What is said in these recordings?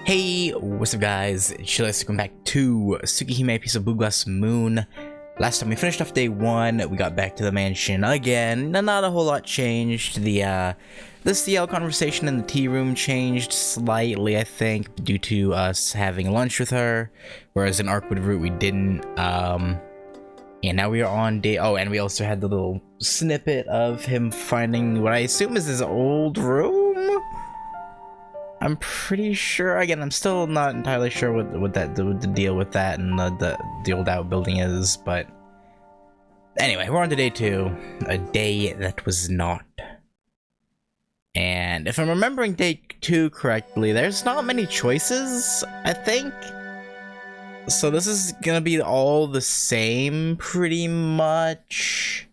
Hey, what's up guys? It's Ciel, welcome back to Tsukihime, Piece of Blue Glass Moon. Last time we finished off day 1, we got back to the mansion again. Not a whole lot changed. The Ciel conversation in the tea room changed slightly, I think, due to us having lunch with her, whereas in Arkwood Route we didn't. And now we are on day... Oh, and we also had the little snippet of him finding what I assume is his old room? I'm pretty sure. Again, I'm still not entirely sure what the deal with that and the old outbuilding is, but anyway, we're on to day 2, a day that was not. And if I'm remembering day 2 correctly, there's not many choices, I think. So this is gonna be all the same, pretty much.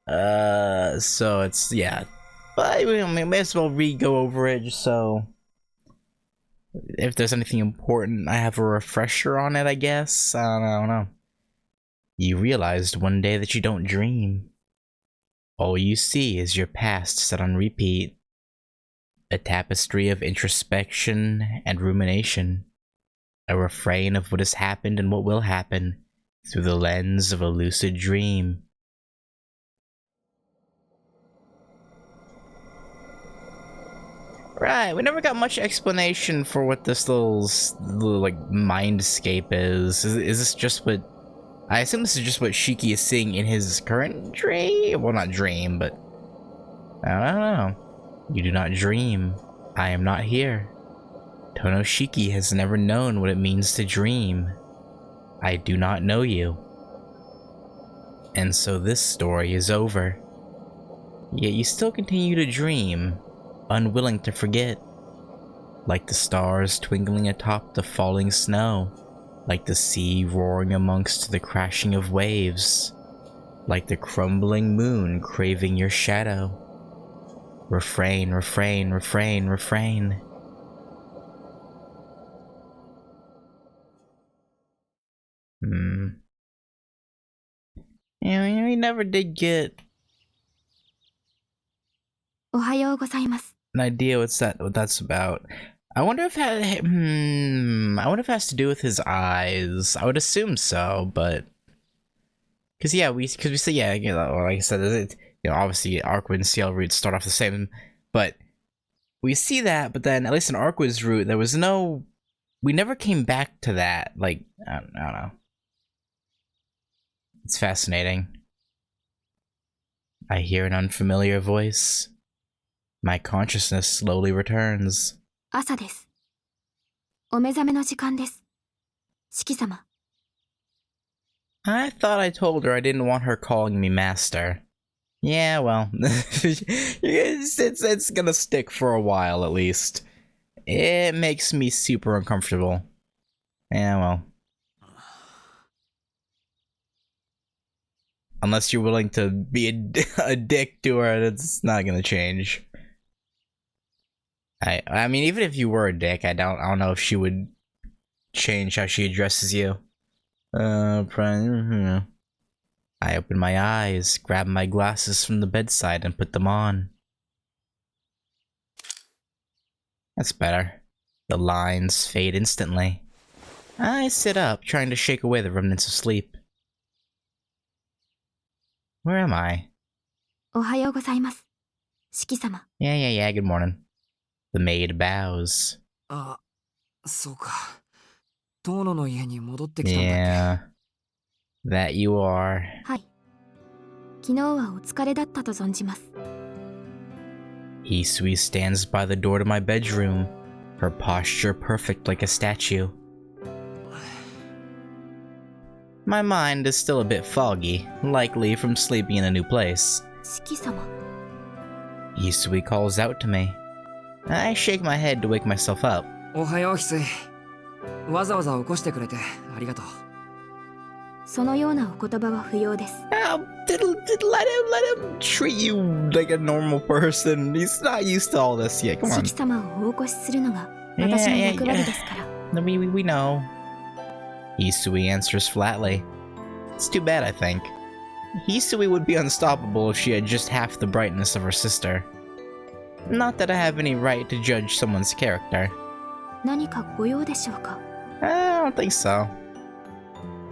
So it's, yeah. But we may as well re-go over it just so if there's anything important, I have a refresher on it, I guess. I don't know. You realized one day that you don't dream. All you see is your past set on repeat. A tapestry of introspection and rumination. A refrain of what has happened and what will happen through the lens of a lucid dream. Right, we never got much explanation for what this little like mindscape is. Is this just what... I assume this is just what Shiki is seeing in his current dream? Well, not dream, but... I don't know. You do not dream. I am not here. Tono Shiki has never known what it means to dream. I do not know you. And so this story is over. Yet you still continue to dream. Unwilling to forget, like the stars twinkling atop the falling snow, like the sea roaring amongst the crashing of waves, like the crumbling moon craving your shadow. Refrain, refrain, refrain, refrain. Yeah, we never did get an idea what that's about. I wonder if I wonder if it has to do with his eyes. I would assume so, but because we say, yeah, you know, like I said, obviously Arkwood and Ciel routes start off the same, but we see that. But then at least in Arkwood's route, there was no. We never came back to that. Like I don't know. It's fascinating. I hear an unfamiliar voice. My consciousness slowly returns. 朝です。お目覚めの時間です。四季様。I thought I told her I didn't want her calling me master. Yeah, well, it's gonna stick for a while at least. It makes me super uncomfortable. Yeah, well. Unless you're willing to be a dick to her, it's not gonna change. I mean, even if you were a dick, I don't know if she would change how she addresses you. I open my eyes, grab my glasses from the bedside, and put them on. That's better. The lines fade instantly. I sit up, trying to shake away the remnants of sleep. Where am I? おはようございます。四季様。Yeah, good morning. The maid bows. あ、そうか。遠野の家に戻ってきたんだっけ。Yeah, that you are. はい。昨日はお疲れだったと存じます。Hisui stands by the door to my bedroom, her posture perfect like a statue. My mind is still a bit foggy, likely from sleeping in a new place. 四季様。Hisui calls out to me. I shake my head to wake myself up. おはよう、翡翠。わざわざ起こしてくれてありがとう。そのようなお言葉は不要です。Oh, let him treat you like a normal person. He's not used to all this yet. Come 四 on. 季様をお起こしするのが私の役割ですから。We know. Hisui answers flatly. It's too bad, I think. Hisui would be unstoppable if she had just half the brightness of her sister. Not that I have any right to judge someone's character. 何かご用でしょうか？ I don't think so.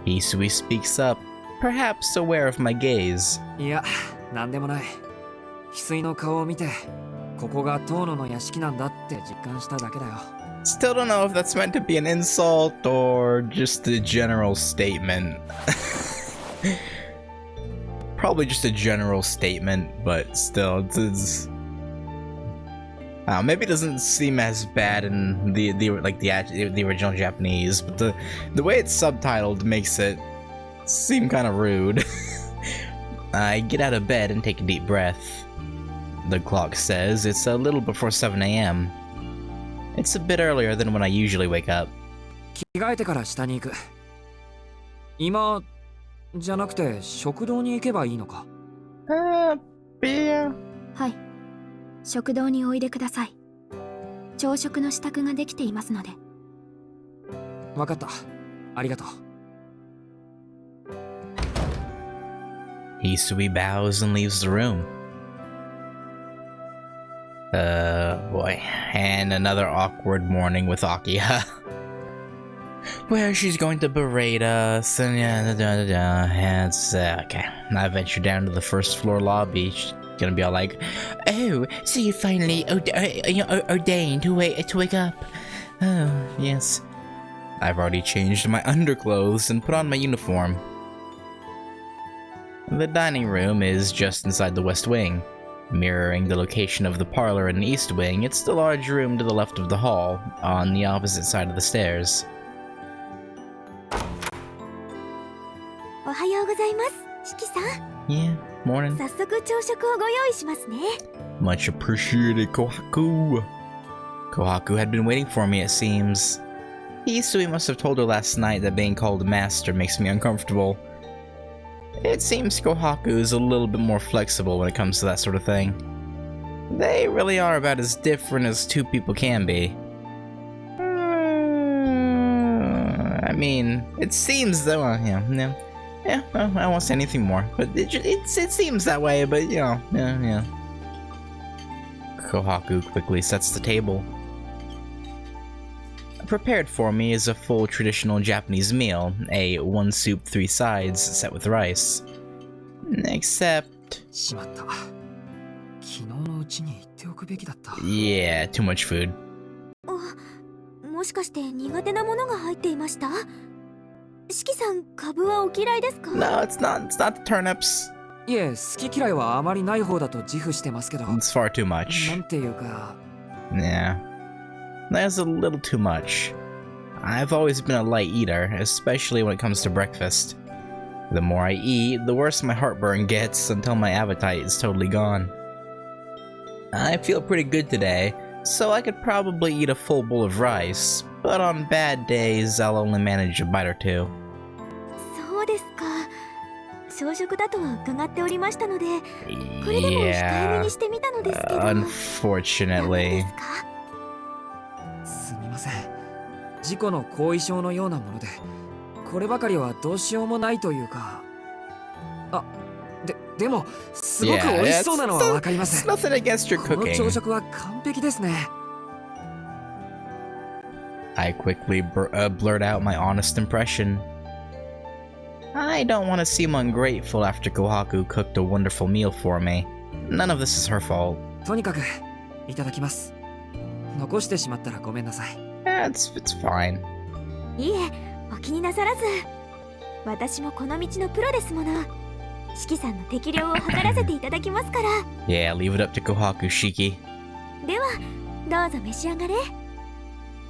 Hisui speaks up, perhaps aware of my gaze. いや、なんでもない。翡翠の顔を見て、ここが遠野の屋敷なんだって実感しただけだよ。Still don't know if that's meant to be an insult or just a general statement. Probably just a general statement, but still, maybe it doesn't seem as bad in the original Japanese, but the way it's subtitled makes it seem kind of rude. I get out of bed and take a deep breath. The clock says it's a little before 7 a.m. It's a bit earlier than when I usually wake up. 着替えてから下に行く。今じゃなくて食堂に行けばいいのか？Yeah. はい。食堂においでください。朝食の支度ができていますので。わかった。ありがとう。Hisui bows and leaves the room. Boy. And another awkward morning with Akiha. Where she's going to berate us, and it's, okay. I venture down to the first floor lobby. She's gonna be all like, "Oh, so you finally ordained to wake up? Oh, yes. I've already changed my underclothes and put on my uniform." The dining room is just inside the west wing. Mirroring the location of the parlor in the east wing, it's the large room to the left of the hall, on the opposite side of the stairs. おはようございます、四季さん。Yeah, morning. 早速朝食をご用意しますね。 Much appreciated, Kohaku. Kohaku had been waiting for me, it seems. Hisui must have told her last night that being called master makes me uncomfortable. It seems Kohaku is a little bit more flexible when it comes to that sort of thing. They really are about as different as two people can be. I mean, it seems though, I won't say anything more, but it seems that way, but yeah. Kohaku quickly sets the table. Prepared for me is a full traditional Japanese meal, a 1 soup 3 sides set with rice. Except... しまった。昨日のうちに言っておくべきだった。Yeah, too much food. もしかして苦手なものが入っていました？四季さん、カブはお嫌いですか？ No, it's not the turnips. いえ、好き嫌いはあまりない方だと自負してますけど。It's far too much. なんていうか。Yeah. There's a little too much. I've always been a light eater, especially when it comes to breakfast. The more I eat, the worse my heartburn gets until my appetite is totally gone. I feel pretty good today, so I could probably eat a full bowl of rice, but on bad days, I'll only manage a bite or two. そうですか。朝食だとは伺っておりましたので、これでも控えめにしてみたのですけど。Unfortunately. すみません。事故の後遺症のようなもので、こればかりはどうしようもないというか。でもすごく美味しそうなのはわかります。この朝食は完璧ですね。I quickly blurt out my honest impression. I don't want to seem ungrateful after Kohaku cooked a wonderful meal for me. None of this is her fault. とにかくいただきます。残してしまったらごめんなさい。It's fine. いえ、お気になさらず。私もこの道のプロですもの。四季さんの適量を測らせていただきますから。Yeah, leave it up to Kohaku, Shiki. では、どうぞ召し上がれ。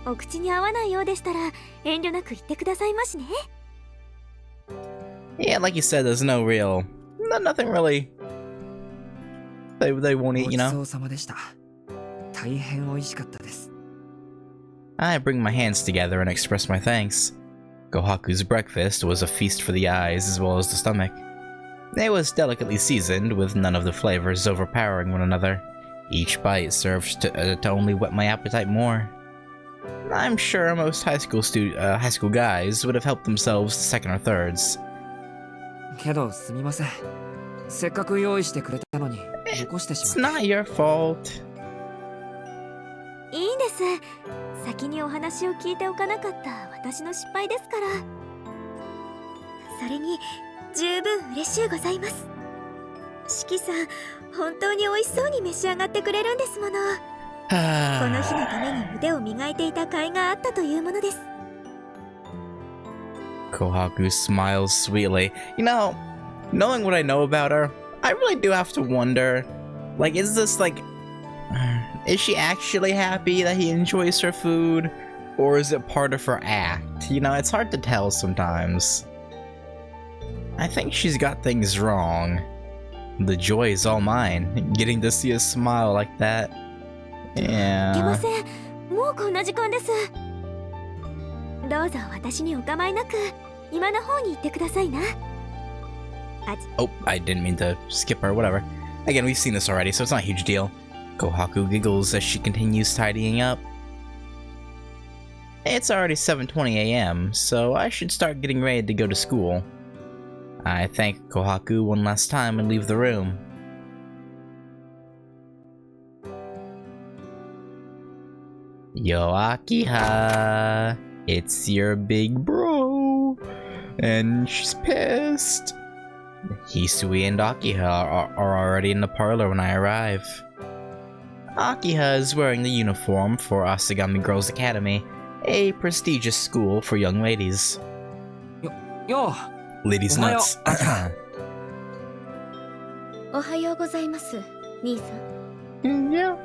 お口に合わないようでしたら遠慮なく言ってくださいましね。Yeah, like you said, there's nothing really. They won't eat, you ごちそ know. うさまでした。大変美味しかったです。I bring my hands together and express my thanks. Kohaku's breakfast was a feast for the eyes as well as the stomach. It was delicately seasoned, with none of the flavors overpowering one another. Each bite served to only whet my appetite more. I'm sure most high school guys would have helped themselves to second or thirds. けどすみません。せっかく用意してくれたのに残してし It's まって。not your fault. いいんです。先先にお話を聞いておかなかった私の失敗ですから。それに十分嬉しゅうございます。四季さん、本当に美味しそうに召し上がってくれるんですもの。この日のために腕を磨いていた甲斐があったというものです。Kohaku smiles sweetly. You know, knowing what I know about her, I really do have to wonder, like, is this like, is she actually happy that he enjoys her food? Or is it part of her act? You know, it's hard to tell sometimes. I think she's got things wrong. The joy is all mine, getting to see a smile like that. いけま Yeah. せん。もうこんな時間です。どうぞ私にお構いなく今の方に行ってくださいな。Oh, I didn't mean to skip her, whatever. Again, we've seen this already, so it's not a huge deal. Kohaku giggles as she continues tidying up. It's already 7:20 a.m., so I should start getting ready to go to school. I thank Kohaku one last time and leave the room. Yo, Akiha, it's your big bro. And she's pissed. Hisui and Akiha are already in the parlor when I arrive. Akiha is wearing the uniform for Asagami Girls Academy, a prestigious school for young ladies. Yo. Ladies nuts. おはようございます、兄さん。 Yeah.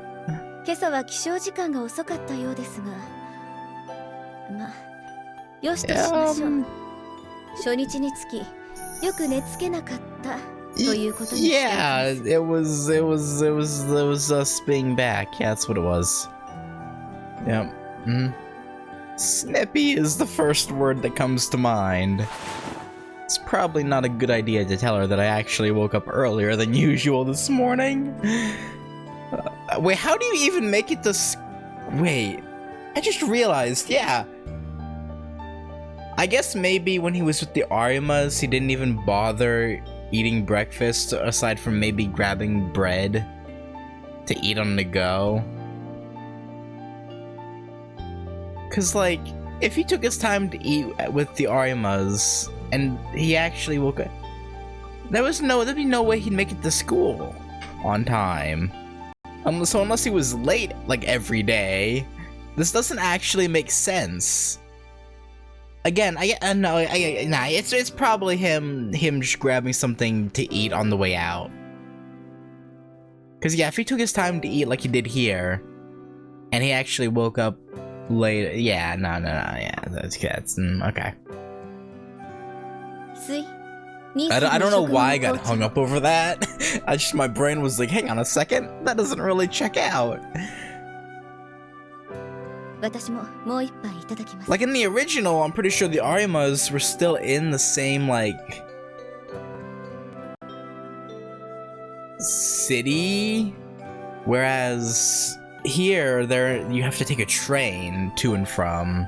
今朝は起床時間が遅かったようですが、まあよしとしましょう。初日につきよく寝つけなかったということにしておきます。 Yeah, it was us being back. Yeah, that's what it was. Yep. Snippy is the first word that comes to mind. It's probably not a good idea to tell her that I actually woke up earlier than usual this morning. Wait, how do you even make it this? Wait, I just realized, yeah. I guess maybe when he was with the Arimas, he didn't even bother eating breakfast aside from maybe grabbing bread to eat on the go. Cause like, if he took his time to eat with the Arimas and he actually woke up, there'd be no way he'd make it to school on time. So unless he was late like every day, this doesn't actually make sense. Again, it's probably him just grabbing something to eat on the way out. Cause yeah, if he took his time to eat like he did here, and he actually woke up late, yeah, no, yeah, that's okay. I don't know why I got hung up over that. My brain was like, hang on a second, that doesn't really check out. Like in the original, I'm pretty sure the Arimas were still in the same, like, city, whereas here, you have to take a train to and from,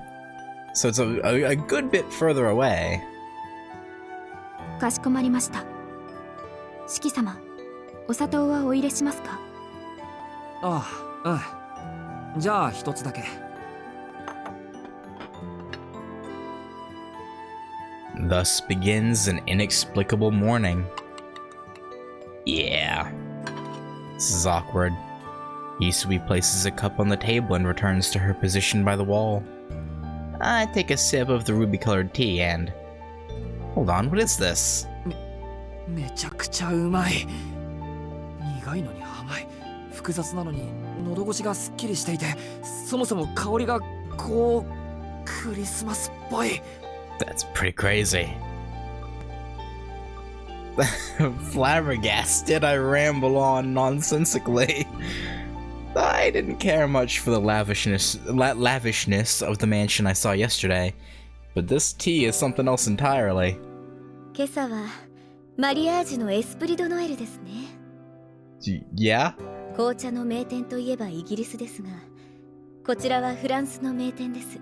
so it's a good bit further away. かしこまりました。四季様、お砂糖はお入れしますか？ああ、うん。じゃあ一つだけ。Thus begins an inexplicable morning. Yeah. This is awkward. Hisui places a cup on the table and returns to her position by the wall. I take a sip of the ruby-colored tea and... Hold on, what is this? めちゃくちゃうまい。苦いのに甘い。複雑なのに喉越しがすっきりしていて、そもそも香りがこうクリスマスっぽい。That's pretty crazy. Flabbergasted, I ramble on nonsensically. I didn't care much for the lavishness of the mansion I saw yesterday, but this tea is something else entirely. 今朝はマリアージュのエスプリドノエルですね。Yeah? 紅茶の名店といえばイギリスですが、こちらはフランスの名店です。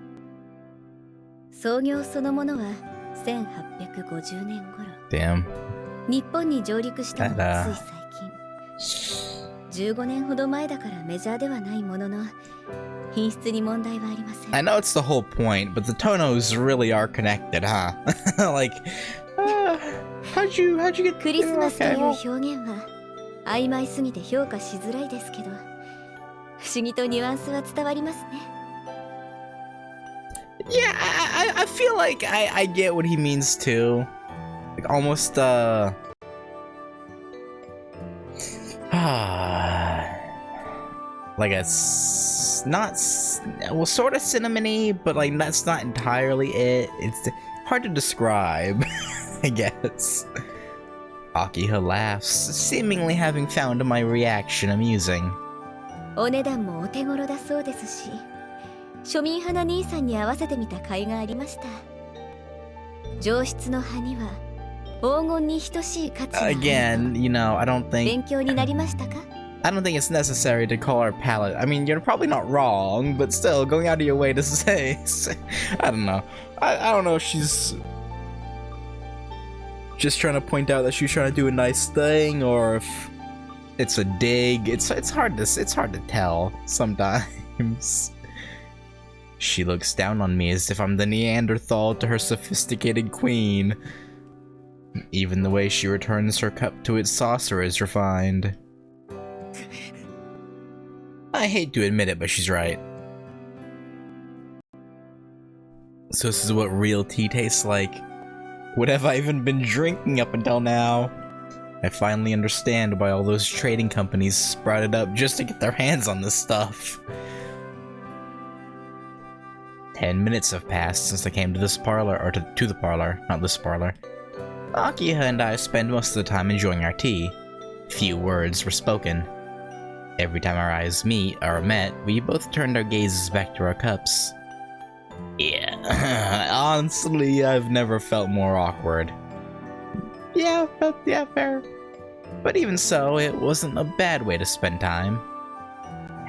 創業そのものは1850年頃。Damn. 日本に上陸したのはつい最近。15年ほど前だからメジャーではないものの、品質に問題はありません。 I know it's the whole point, but the tonos really are connected, huh? Like, how'd you get クリスマスという okay. 表現は曖昧すぎて評価しづらいですけど、不思議とニュアンスは伝わりますね。 Yeah, I feel like I get what he means too. Like almost like well, sort of cinnamony, but like that's not entirely it. It's hard to describe, I guess. Akiha laughs, seemingly having found my reaction amusing. お値段もお手頃だそうですし、庶民派な兄さんに合わせてみた甲斐がありました。上質の葉には黄金に等しい価値がある。 Again, you know, I don't think 勉強になりましたか？ I don't think it's necessary to call her palette. I mean, you're probably not wrong, but still, going out of your way to say, I don't know. I don't know if she's just trying to point out that she's trying to do a nice thing, or if it's a dig. It's hard to tell sometimes. She looks down on me as if I'm the Neanderthal to her sophisticated queen. Even the way she returns her cup to its saucer is refined. I hate to admit it, but she's right. So this is what real tea tastes like. What have I even been drinking up until now? I finally understand why all those trading companies sprouted up just to get their hands on this stuff. 10 minutes have passed since I came to this parlor, or to the parlor, not this parlor. Akiha and I spend most of the time enjoying our tea. Few words were spoken. Every time our eyes met, we both turned our gazes back to our cups. Yeah, honestly, I've never felt more awkward. Yeah, fair. But even so, it wasn't a bad way to spend time.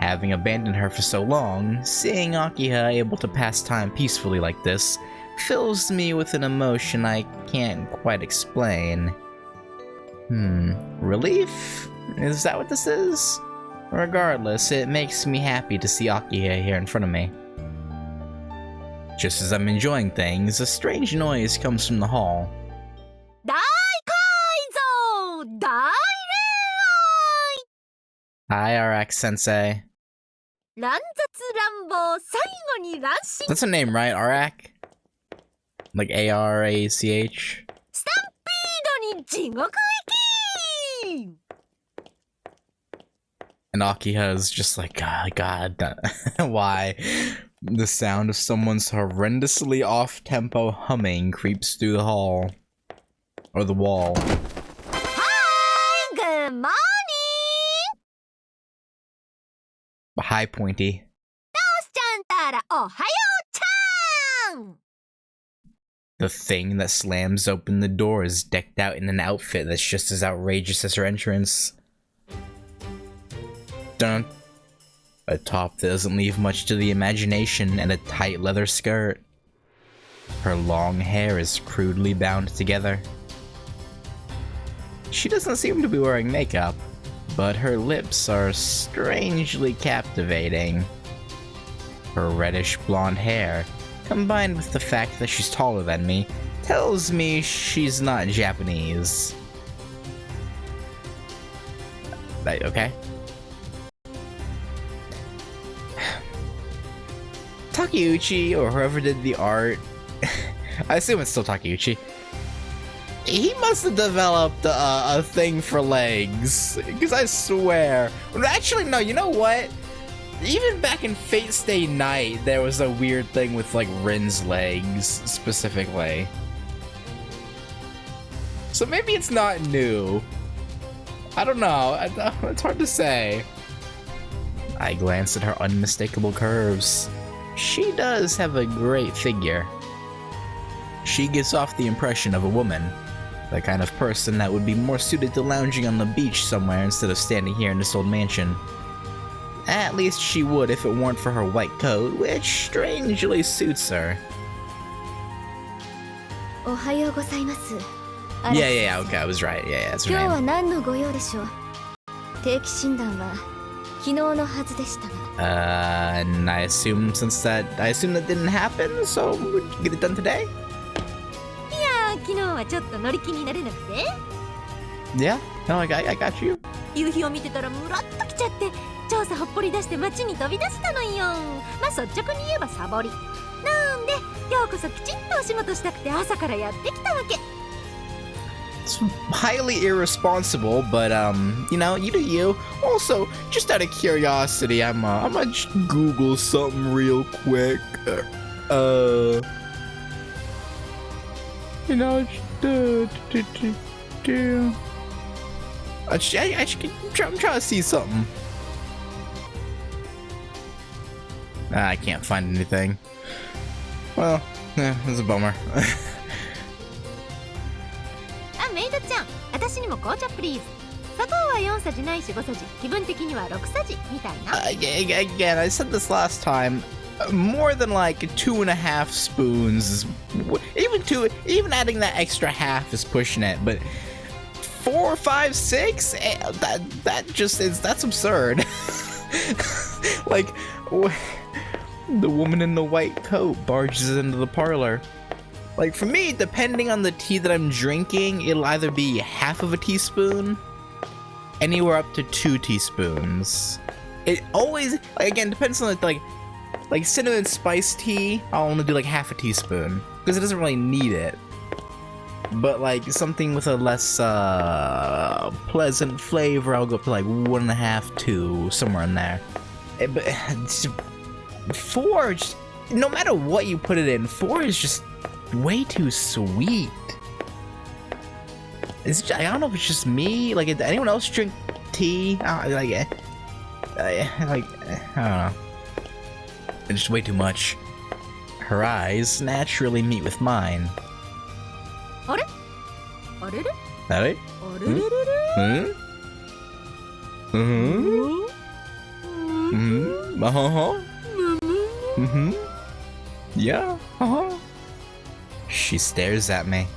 Having abandoned her for so long, seeing Akiha able to pass time peacefully like this fills me with an emotion I can't quite explain. Relief? Is that what this is? Regardless, it makes me happy to see Akiha here in front of me. Just as I'm enjoying things, a strange noise comes from the hall. 大改造大恋愛 Hi, Arak Sensei. 乱雑乱暴最後に乱心 That's a name, right? Arak? Like A-R-A-C-H? スタンピードに地獄行き And Akiha is just like, God, why? The sound of someone's horrendously off-tempo humming creeps through the hall. Or the wall. Hi, good morning! Hi, Pointy. ちゃんたらおはようちゃん The thing that slams open the door is decked out in an outfit that's just as outrageous as her entrance. Dun. A top that doesn't leave much to the imagination and a tight leather skirt. Her long hair is crudely bound together. She doesn't seem to be wearing makeup, but her lips are strangely captivating. Her reddish blonde hair, combined with the fact that she's taller than me, tells me she's not Japanese. Okay? Takeuchi, or whoever did the art, I assume it's still Takeuchi, he must have developed a thing for legs, because I swear, actually no, you know what? Even back in Fate Stay Night, there was a weird thing with like Rin's legs, specifically. So maybe it's not new. I don't know, it's hard to say. I glance at her unmistakable curves. She does have a great figure. She gives off the impression of a woman, the kind of person that would be more suited to lounging on the beach somewhere instead of standing here in this old mansion. At least she would if it weren't for her white coat, which strangely suits her. Ohayou gozaimasu. Yeah, okay, I was right. Yeah, that's her 今日は name. 何のご用でしょう？定期診断は昨日のはずでしたが。And I assume that didn't happen, so we get it done today? いや昨日はちょっと乗り気になれなくて。Yeah, no, I got you. 夕日を見てたらムラっときちゃって調査ほっぽり出して街に飛び出したのよ。まあ率直に言えばサボりなんで、今日こそきちんとお仕事したくて朝からやってきたわけ。 It's highly irresponsible, but you know, you do you. Also, just out of curiosity, I'm gonna just Google something real quick. You know, I'm trying to see something. I can't find anything. Well, it's a bummer. あ、メイドちゃん、私にも紅茶プリーズ。砂糖は4さじないし5さじ、気分的には6さじみたいな。Again, I said this last time. More than like 2.5 spoons. Even adding that extra half is pushing it. But 4, 5, 6, that's absurd. Like, the woman in the white coat barges into the parlor. Like, for me, depending on the tea that I'm drinking, it'll either be half of a teaspoon, anywhere up to 2 teaspoons. It always, again, depends on like cinnamon spice tea, I'll only do like half a teaspoon, because it doesn't really need it. But like something with a less pleasant flavor, I'll go up to like 1.5, 2, somewhere in there. But 4, no matter what you put it in, 4 is just way too sweet. I don't know if it's just me. Like, did anyone else drink tea? I don't know. It's just way too much. Her eyes naturally meet with mine. あれ？あれれ？あれ？あれれれれ？Yeah, She stares at me.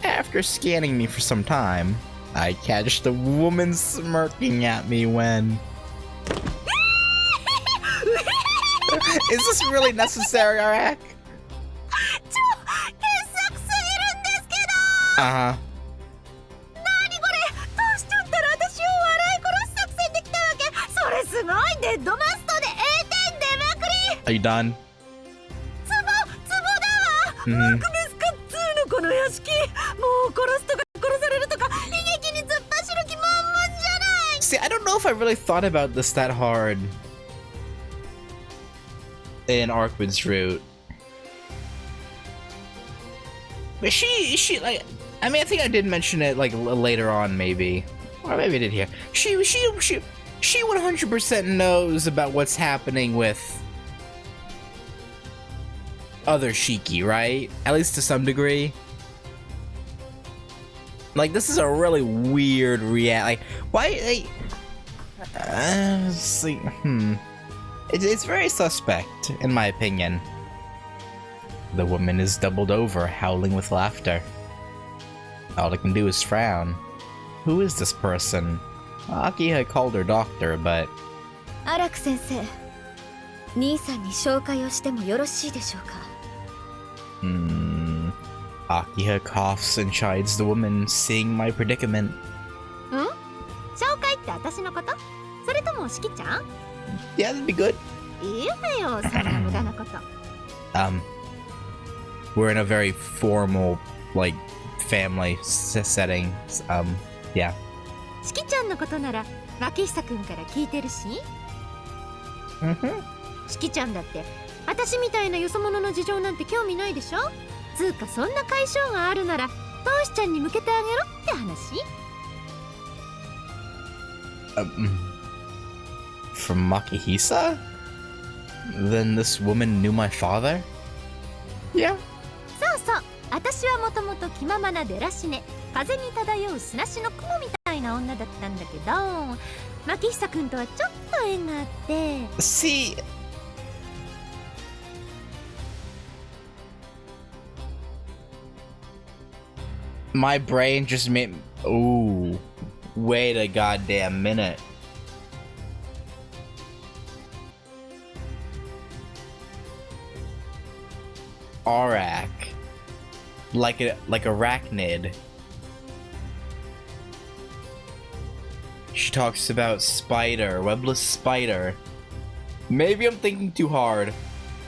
After scanning me for some time, I catch the woman smirking at me when... Is this really necessary, Arak? Uh-huh. Are you done? Mm-hmm. See, I don't know if I really thought about this that hard in Arkwood's route. But she like, I mean, I think I did mention it like later on, maybe, or maybe I did here. She 100% knows about what's happening with other Shiki, right? At least to some degree. Like, this is a really weird like, why? It's like, It's very suspect, in my opinion. The woman is doubled over, howling with laughter. All I can do is frown. Who is this person? Aki had called her doctor, but... Arak sensei, 兄さんに紹介をしてもよろしいでしょうか? Akiha coughs and chides the woman, seeing my predicament. 紹介って私のこと？それともしきちゃん？ Yeah, that'd be good. 言うなよ、そんな無駄なこと。We're in a very formal, like, family setting. Yeah. しきちゃんのことなら、脇久くんから聞いてるし。しきちゃんだって、私みたいなよそ者の事情なんて興味ないでしょ？つうか、そんな解消があるなら、トウシちゃんに向けてあげろって話。From Makihisa? Then this woman knew my father? Yeah. そうそう、私はもともと気ままなデラシネ、風に漂う砂しの雲みたいな女だったんだけど、牧久くんとはちょっと縁があって。See, my brain just made... Ooh. Wait a goddamn minute. Arak. Like arachnid. She talks about spider, webless spider. Maybe I'm thinking too hard,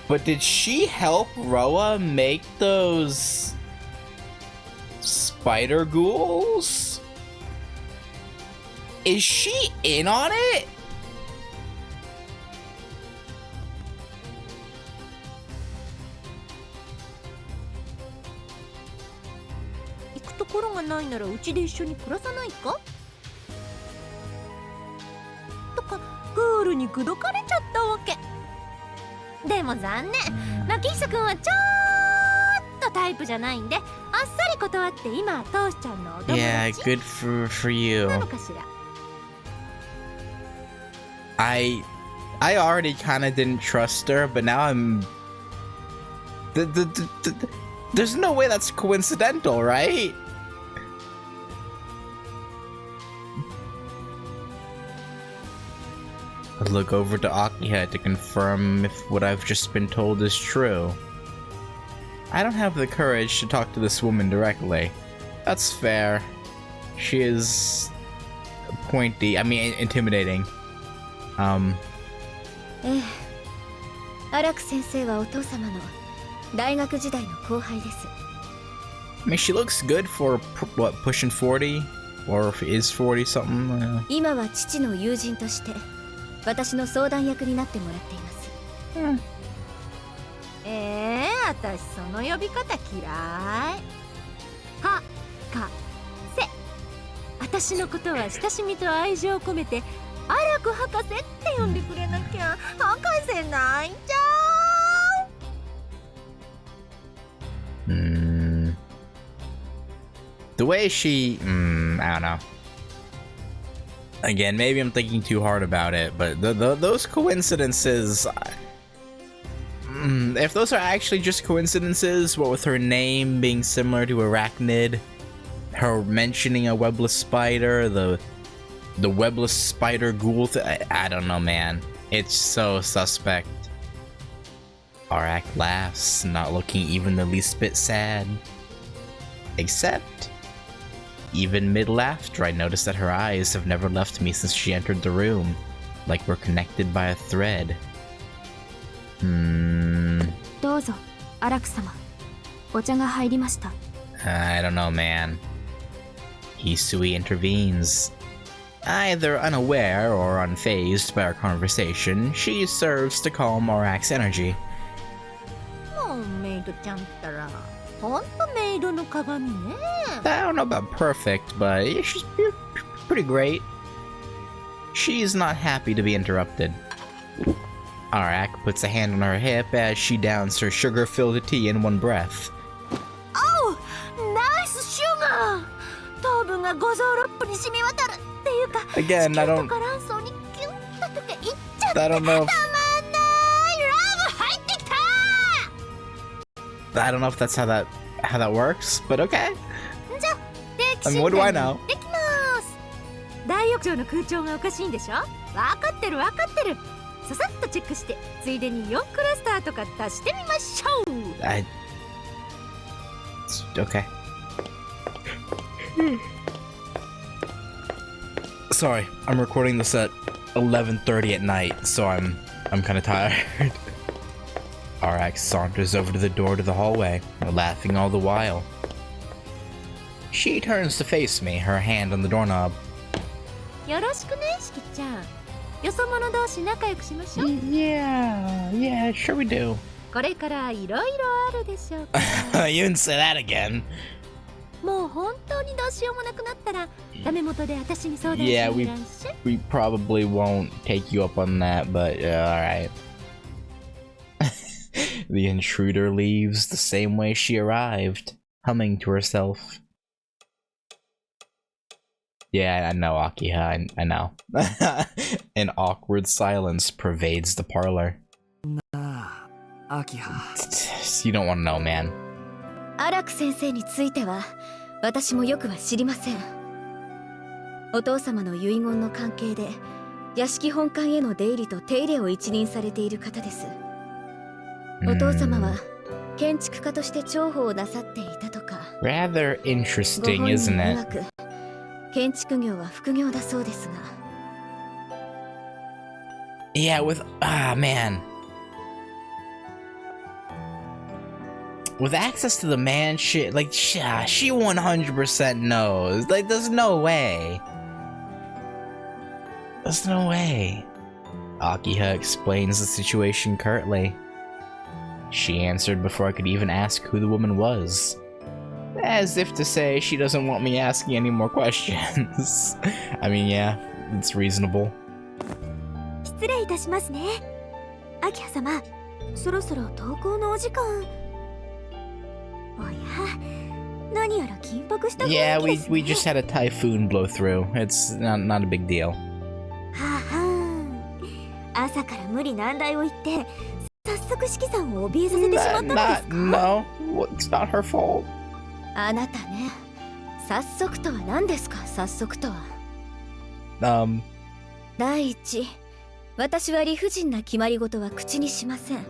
but did she help Roa make those spider ghouls? Is she in on it? Yeah, good for you. I already kind of didn't trust her, but now I'm. There's no way that's coincidental, right? I look over to Akiha to confirm if what I've just been told is true. I don't have the courage to talk to this woman directly. That's fair. She is pointy, intimidating. アラク先生はお父様の大学時代の後輩です。 she looks good for what, pushing 40? Or if is 40 something? 今は父の友人として私の相談役になってもらっています。私その呼び方嫌い。はかせ。私のことは親しみと愛情を込めてアラク博士って呼んでくれなきゃ博士泣いちゃう。The way she, I don't know. Again, maybe I'm thinking too hard about it, but those coincidences, if those are actually just coincidences, what with her name being similar to Arachnid, her mentioning a webless spider, the webless spider ghoul, I don't know, man. It's so suspect. Arak laughs, not looking even the least bit sad. Except, even mid-laughter, I notice that her eyes have never left me since she entered the room, like we're connected by a thread. どうぞ、アラク様。お茶が入りました。I don't know, man. Hisui intervenes. Either unaware or unfazed by our conversation, she serves to calm Arak's energy. もうメイドちゃんったら、ほんとメイドの鏡ね。I don't know about perfect, but she's pretty great. She's not happy to be interrupted. Arak puts a hand on her hip as she downs her sugar-filled tea in one breath. Oh, nice sugar! 糖分が五臓六腑に染み渡るっていうか、 Again, I don't. 子宮とか卵巣にキュンと溶けいっちゃって I don't know. たまんない。ラブ入ってきた。 I don't know if that's how that works, but okay. じゃ、I mean, what do I know? できます。大浴場の空調がおかしいんでしょ。わかってるわかってる。ささっとチェックして、ついでに4クラスターとか足してみましょう。Okay. Sorry, I'm recording this at 11:30 at night, so I'm kind of tired. Arak saunters over to the door to the hallway, laughing all the while. She turns to face me, her hand on the doorknob. よろしくね、しきちゃん。よそ者同士仲良くしましょう。Yeah, sure we do. これからいろいろあるでしょうか。You didn't say that again. もう本当にどうしようもなくなったら、ダメ元で私に相談していらっしゃい。We probably won't take you up on that, but alright. The intruder leaves the same way she arrived, humming to herself. Yeah, I know, Akiha, I know. An awkward silence pervades the parlor. Akiha. You don't want to know, man. アラク先生については私もよくは知りません。お父様の遺言の関係で屋敷本館への出入りと手入れを一任されている方です。お父様は建築家として重宝をなさっていたとか。 Rather ご interesting, 本 isn't 人 it? 曰く建築業は副業だそうですが。 Yeah, man. With access to the mansion, like, she 100% knows. Like, there's no way. There's no way. Akiha explains the situation curtly. She answered before I could even ask who the woman was. As if to say she doesn't want me asking any more questions. I mean, yeah, it's reasonable. 失礼いたしますね。明葉様、そろそろ登校のお時間。おや、何やら緊迫した雰囲気ですね。Yeah, we just had a typhoon blow through. It's not a big deal. はあはあ、朝から無理難題を言って、早速四季さんを怯えさせてしまったんですか？ No, it's not her fault. あなたね、早速とは何ですか？早速とは。第一、私は理不尽な決まり事は口にしません。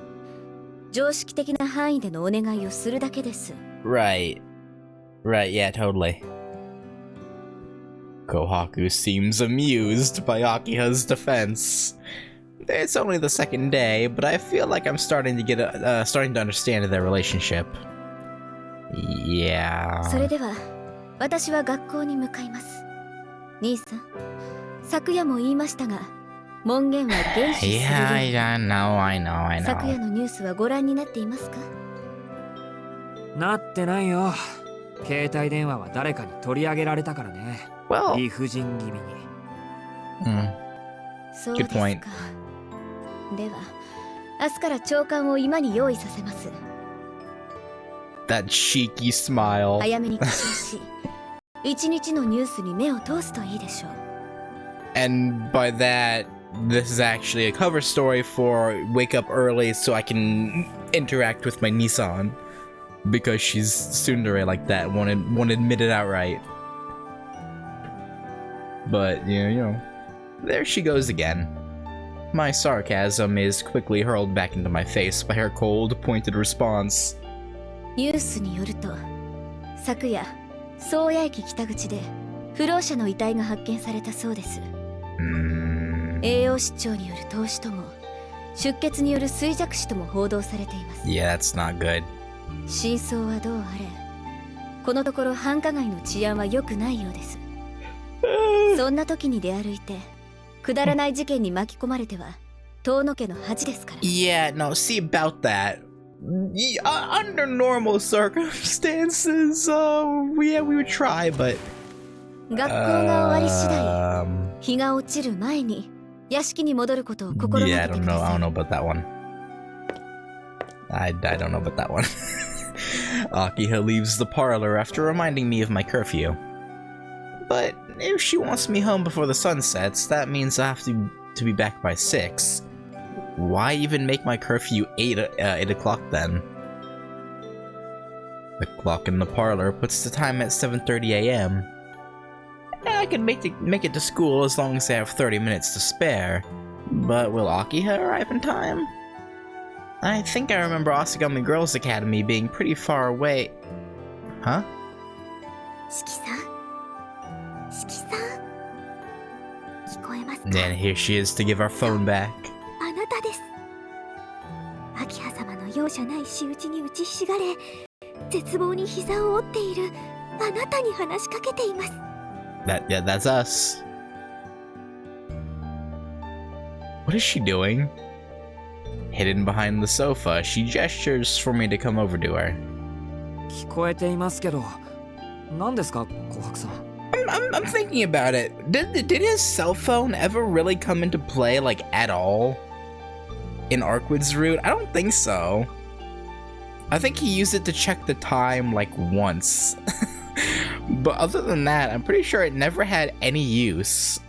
常識的な範囲でのお願いをするだけです。Right, yeah, totally. Kohaku seems amused by Akiha's defense. It's only the second day, but I feel like I'm starting to understand their relationship. Yeah. それでは私は学校に向かいます。兄さん、昨夜も言いましたが、門限は厳守するように。Yeah, I know. 昨夜のニュースはご覧になっていますか？なってないよ。携帯電話は誰かに取り上げられたからね。Well, 理不尽気味に。そうですか。では、明日から朝刊を今に用意させます。that cheeky smile. 早めに起床し、一日のニュースに目を通すといいでしょう。And by that, this is actually a cover story for wake up early so I can interact with my Nissan. Because she's tsundere like that, won't admit it outright. But, you know, there she goes again. My sarcasm is quickly hurled back into my face by her cold, pointed response. ニュースによると、昨夜、宗谷駅北口で不老者の遺体が発見されたそうです。栄養失調による凍死とも、出血による衰弱死とも報道されています。Yeah, that's not good. 真相はどうあれ、このところ繁華街の治安は良くないようです。そんな時に出歩いて、くだらない事件に巻き込まれては、遠野家の恥ですから。Yeah, no, see about that. Under normal circumstances, we would try, but 学校が終わり次第、日が落ちる前に屋敷に戻ることを心がけ yeah, てください。I don't know about that one. I don't know about that one. Akiha leaves the parlor after reminding me of my curfew. But if she wants me home before the sun sets, that means I have to be back by 6. Why even make my curfew 8 o'clock then? The clock in the parlor puts the time at 7:30 a.m. I can make it to school as long as I have 30 minutes to spare. But will Akiha arrive in time? I think I remember Asagami Girls Academy being pretty far away. Huh? 四季さん、四季さん、聞こえますか？ And here she is to give our phone back. あなたです。明葉様の容赦ない仕打ちに打ちひしがれ、絶望に膝を折っているあなたに話しかけています。Yeah, that's us. What is she doing? Hidden behind the sofa, she gestures for me to come over to her. 聞こえていますけど、何ですか、琥珀さん。I'm thinking about it. Did his cell phone ever really come into play, like, at all? In Arkwood's route? I don't think so. I think he used it to check the time, like, once. But other than that, I'm pretty sure it never had any use.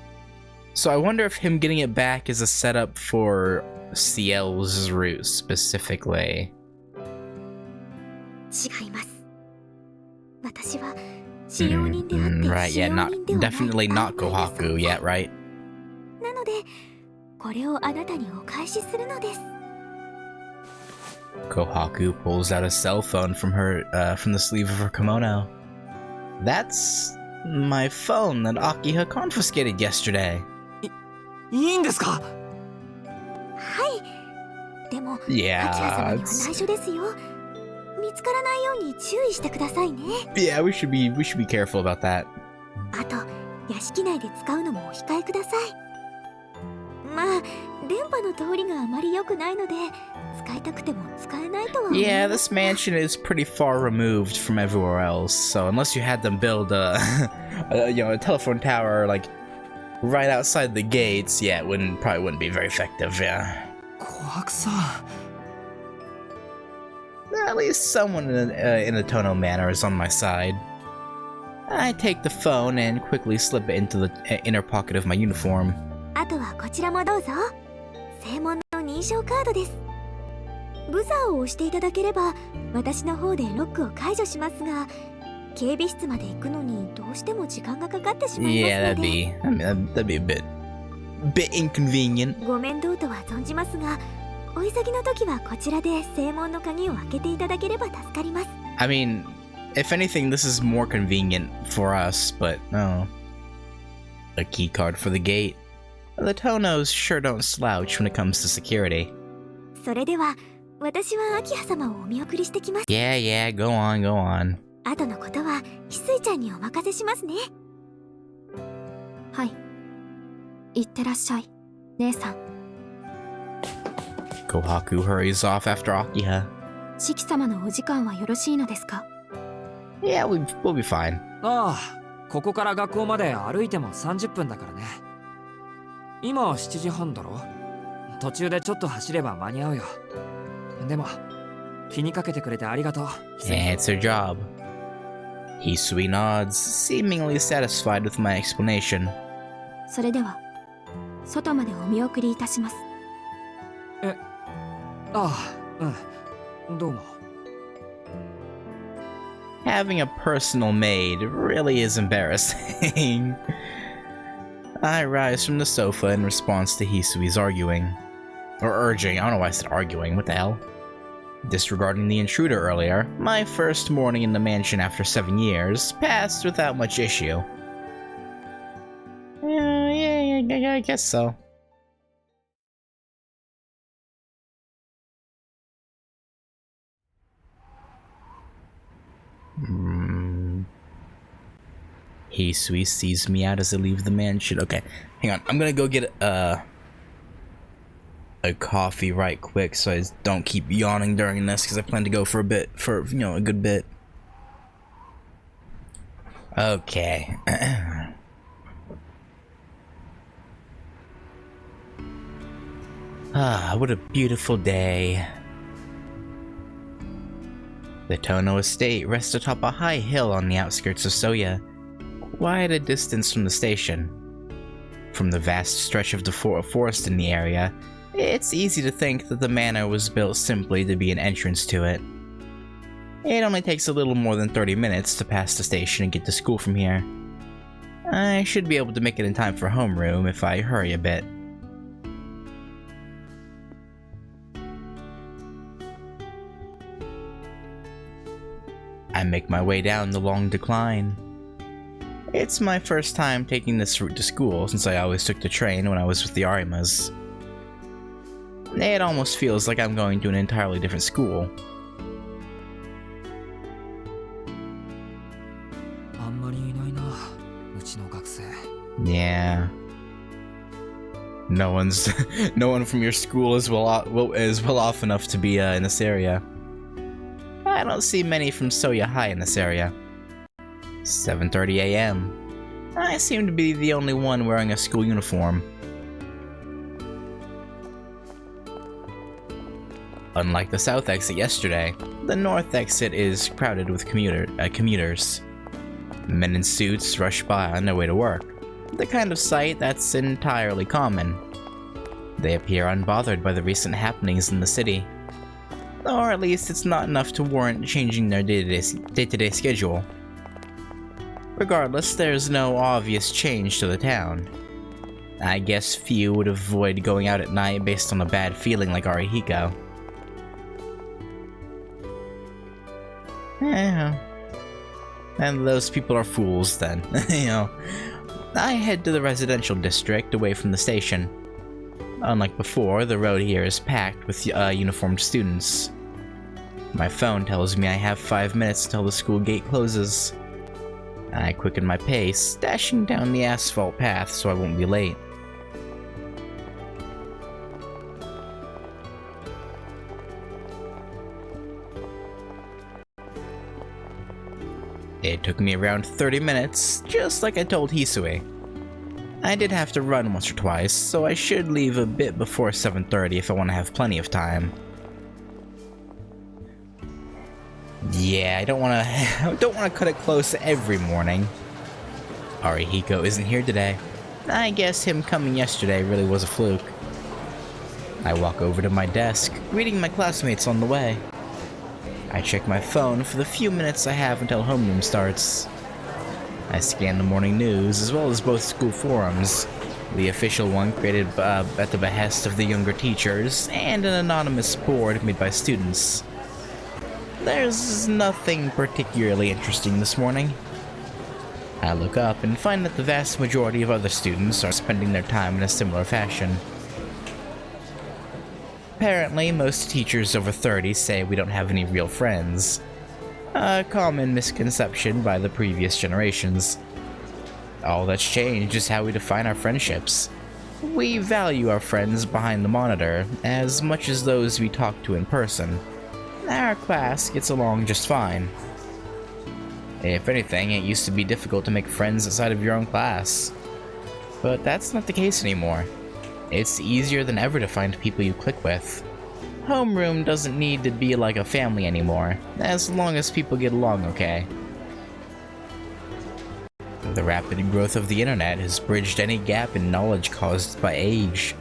So I wonder if him getting it back is a setup for Ciel's route specifically. 違います。私は使用人であって Right, 使 yeah, 用 not 人ではない definitely not 曖昧な存 Kohaku 在 yet, right? なのでこれをあなたにお返しするのです。 Kohaku pulls out a cell phone from the sleeve of her kimono. That's my phone that Akiha confiscated yesterday. いいんですか？はいでも Yeah, アキラ様には it's- 内緒ですよ。見つからないように注意してくださいね。 yeah, we should be careful about that. あと屋敷内で使うのもお控えください。まあ電波の通りがあまり良くないので使いたくても使えないとは思い Yeah, ま this すが mansion is pretty far removed from everywhere else, so unless you had them build a telephone tower like right outside the gates, yeah, it probably wouldn't be very effective. Yeah, 琥珀さん。 at least someone in the Tono Manor is on my side. I take the phone and quickly slip it into the inner pocket of my uniform. あとはこちらもどうぞ。正門の認証カードです。ブザーを押していただければ私の方でロックを解除しますが、警備室まで行くのにどうしても時間がかかってしまいます Yeah, ので that'd be a bit inconvenient. ご面倒とは存じますが、お急ぎの時はこちらで正門の鍵を開けていただければ助かります。 I mean, if anything, this is more convenient for us, but no. A key card for the gate. The Tonos sure don't slouch when it comes to security. それでは私は秋葉様をお見送りしてきます。 Yeah, yeah, go on, go on. 後のことは翡翠ちゃんにお任せしますね。はい。いってらっしゃい、姉さん。 Kohaku hurries off after Akiha. 四季様のお時間はよろしいのですか？ Yeah, we'll be fine. ああ、ここから学校まで歩いても30分だからね。今7時半だろ。途中でちょっと走れば間に合うよ。でも気にかけてくれてありがとう。 Yeah, it's her job. Hisui nods, seemingly satisfied with my explanation. それでは外までお見送りいたします。ああ、うん、どうも。 Having a personal maid really is embarrassing. I rise from the sofa in response to Hisui's arguing. Or urging, I don't know why I said arguing, what the hell? Disregarding the intruder earlier, my first morning in the mansion after 7 years passed without much issue. Yeah, I guess so. Hisui sees me out as I leave the mansion. Okay, hang on. I'm gonna go get a coffee right quick so I don't keep yawning during this because I plan to go for a good bit. Okay. Ah, what a beautiful day. The Tono estate rests atop a high hill on the outskirts of Soya, quite a distance from the station. From the vast stretch of the forest in the area, it's easy to think that the manor was built simply to be an entrance to it. It only takes a little more than 30 minutes to pass the station and get to school from here. I should be able to make it in time for homeroom if I hurry a bit. I make my way down the long decline. It's my first time taking this route to school since I always took the train when I was with the Arimas. It almost feels like I'm going to an entirely different school. あんまりいないな、うちの学生。 Yeah. No one from your school is well off enough to be in this area. I don't see many from Soya High in this area. 7:30 a.m. I seem to be the only one wearing a school uniform. Unlike the south exit yesterday, the north exit is crowded with commuters. Men in suits rush by on their way to work, the kind of sight that's entirely common. They appear unbothered by the recent happenings in the city. Or at least it's not enough to warrant changing their day-to-day schedule. Regardless, there's no obvious change to the town. I guess few would avoid going out at night based on a bad feeling like Arihiko. Yeah. And those people are fools then, you know. I head to the residential district away from the station. Unlike before, the road here is packed with uniformed students. My phone tells me I have 5 minutes until the school gate closes. I quicken my pace, dashing down the asphalt path so I won't be late. It took me around 30 minutes, just like I told Hisue. I did have to run once or twice, so I should leave a bit before 7:30 if I want to have plenty of time. Yeah, I don't want to cut it close every morning. Arihiko isn't here today. I guess him coming yesterday really was a fluke. I walk over to my desk, greeting my classmates on the way. I check my phone for the few minutes I have until homeroom starts. I scan the morning news as well as both school forums, the official one created at the behest of the younger teachers, and an anonymous board made by students. There's nothing particularly interesting this morning. I look up and find that the vast majority of other students are spending their time in a similar fashion. Apparently, most teachers over 30 say we don't have any real friends. A common misconception by the previous generations. All that's changed is how we define our friendships. We value our friends behind the monitor as much as those we talk to in person. Our class gets along just fine. If anything, it used to be difficult to make friends outside of your own class. But that's not the case anymore. It's easier than ever to find people you click with. Homeroom doesn't need to be like a family anymore, as long as people get along okay. The rapid growth of the internet has bridged any gap in knowledge caused by age.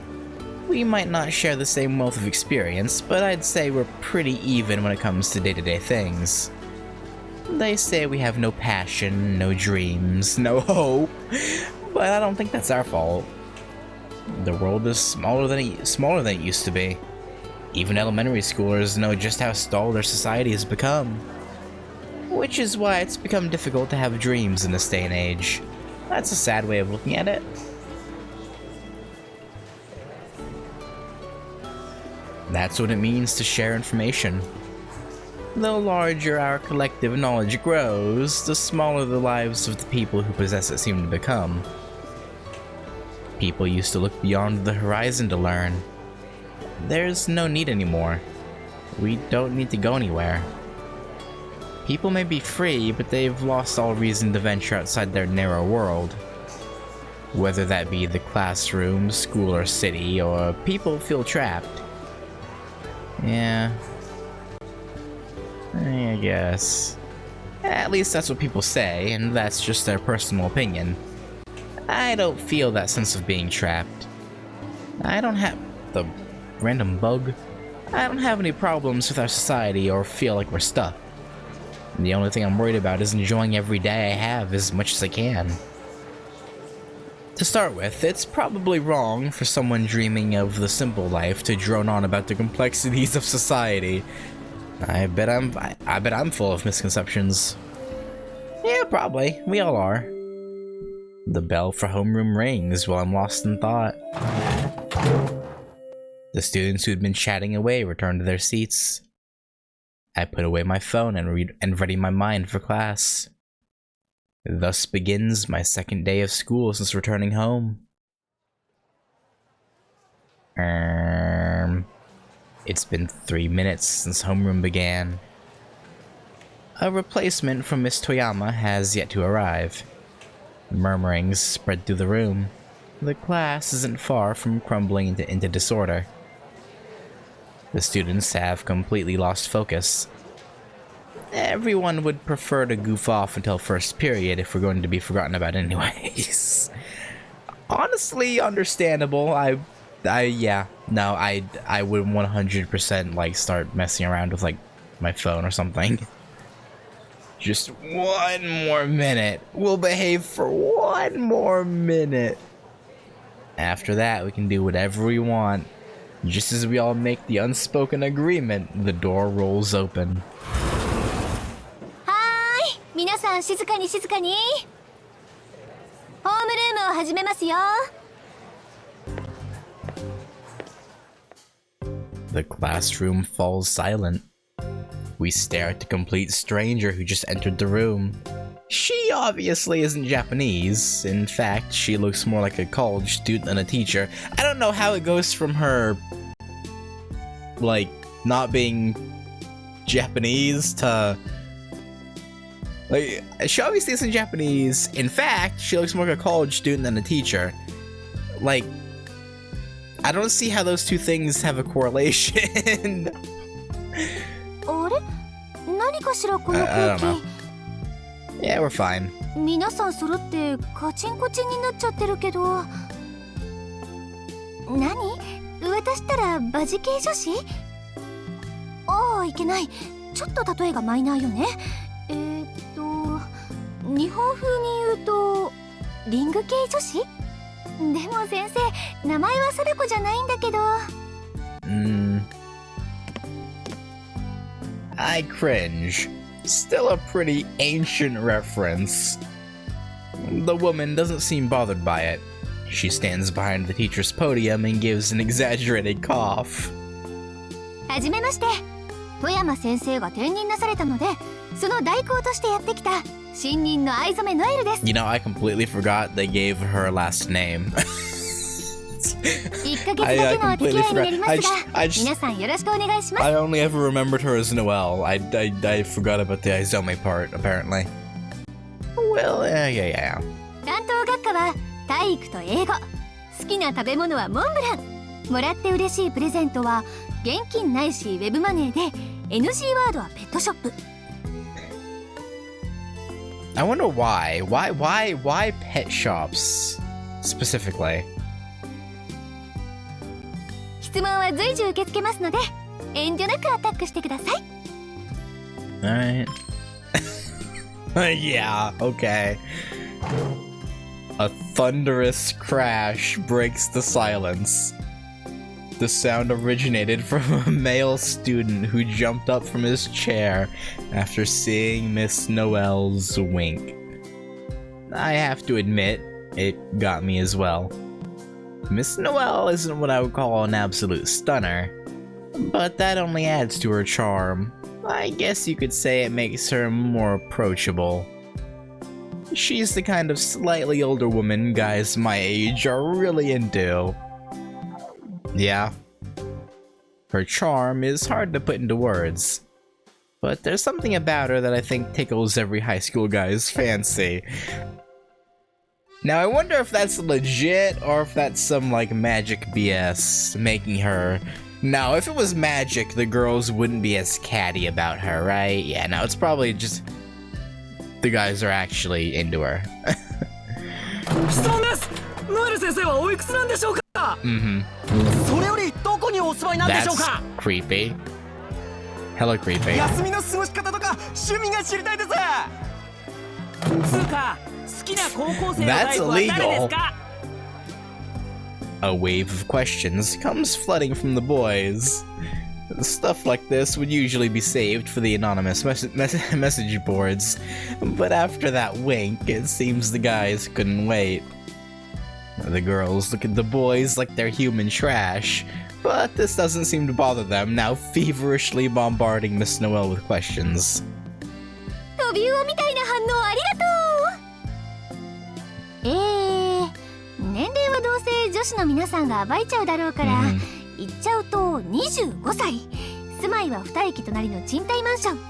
We might not share the same wealth of experience, but I'd say we're pretty even when it comes to day-to-day things. They say we have no passion, no dreams, no hope, but I don't think that's our fault. The world is smaller than it used to be. Even elementary schoolers know just how stalled our society has become. Which is why it's become difficult to have dreams in this day and age. That's a sad way of looking at it. That's what it means to share information. The larger our collective knowledge grows, the smaller the lives of the people who possess it seem to become. People used to look beyond the horizon to learn. There's no need anymore. We don't need to go anywhere. People may be free, but they've lost all reason to venture outside their narrow world. Whether that be the classroom, school, or city, or people feel trapped. Yeah. I guess. At least that's what people say, and that's just their personal opinion. I don't feel that sense of being trapped. I don't have the random bug. I don't have any problems with our society or feel like we're stuck. The only thing I'm worried about is enjoying every day I have as much as I can. To start with, it's probably wrong for someone dreaming of the simple life to drone on about the complexities of society. I bet I'm full of misconceptions. Yeah, probably. We all are. The bell for homeroom rings while I'm lost in thought. The students who'd been chatting away return to their seats. I put away my phone and ready my mind for class. Thus begins my second day of school since returning home. It's been 3 minutes since homeroom began. A replacement from Miss Toyama has yet to arrive. Murmurings spread through the room. The class isn't far from crumbling into disorder. The students have completely lost focus. Everyone would prefer to goof off until first period if we're going to be forgotten about anyways. Honestly, understandable. I would 100% like start messing around with like my phone or something. Just one more minute. We'll behave for one more minute. After that, we can do whatever we want. Just as we all make the unspoken agreement, the door rolls open. はーい、皆さん静かに静かに。ホームルームを始めますよ。The classroom falls silent. We stare at the complete stranger who just entered the room. She obviously isn't Japanese. In fact, she looks more like a college student than a teacher. I don't know how it goes from her, like, not being Japanese to... Like, she obviously isn't Japanese. In fact, she looks more like a college student than a teacher. Like, I don't see how those two things have a correlation. あれ？何かしらこの空気。Yeah, we're fine. 皆さん揃ってカチンコチンになっちゃってるけど。何？私ったらバジ系女子？ああ、いけない。ちょっと例えがマイナーよね。日本風に言うとリング系女子？でも先生、名前は貞子じゃないんだけど。I cringe. Still a pretty ancient reference. The woman doesn't seem bothered by it. She stands behind the teacher's podium and gives an exaggerated cough. はじめまして。富山先生が転任なされたので、その代行としてやってきた新任の藍染ノエルです。You know, I completely forgot they gave her last name. 1ヶ月だけのお付き合いになりますが、皆さんよろしくお願いします。 I only ever remembered her as Noelle. I forgot about the Aizome part, apparently. Well, yeah. 担当学科は体育と英語。好きな食べ物はモンブラン。もらって嬉しいプレゼントは現金ないしウェブマネーで、NG ワードはペットショップ。I wonder why pet shops specifically? 質問は随時受け付けますので、遠慮なくアタックしてください。Alright. Yeah, okay. A thunderous crash breaks the silence. The sound originated from a male student who jumped up from his chair after seeing Miss Noelle's wink. I have to admit, it got me as well. Miss Noelle isn't what I would call an absolute stunner, but that only adds to her charm. I guess you could say it makes her more approachable. She's the kind of slightly older woman guys my age are really into. Yeah. Her charm is hard to put into words, but there's something about her that I think tickles every high school guy's fancy. Now I wonder if that's legit or if that's some like magic BS making her... No, if it was magic, the girls wouldn't be as catty about her, right? Yeah, no, it's probably just the guys are actually into her. 質問です。ノエル先生はおいくつなんでしょうか？それよりどこにお住まいなんでしょうか？ That's creepy. Hella creepy. 休みの過ごし方とか趣味が知りたいです。つうか、好きな高校生のタイプは誰ですか？ A wave of questions comes flooding from the boys. Stuff like this would usually be saved for the anonymous message boards, but after that wink, it seems the guys couldn't wait. The girls look at the boys like they're human trash, but this doesn't seem to bother them, now feverishly bombarding Miss Noelle with questions. トビウオみたいな反応ありがとう。年齢はどうせ女子の皆さんが暴いちゃうだろうから、言っちゃうと25歳。住まいは2駅隣の賃貸マンション。好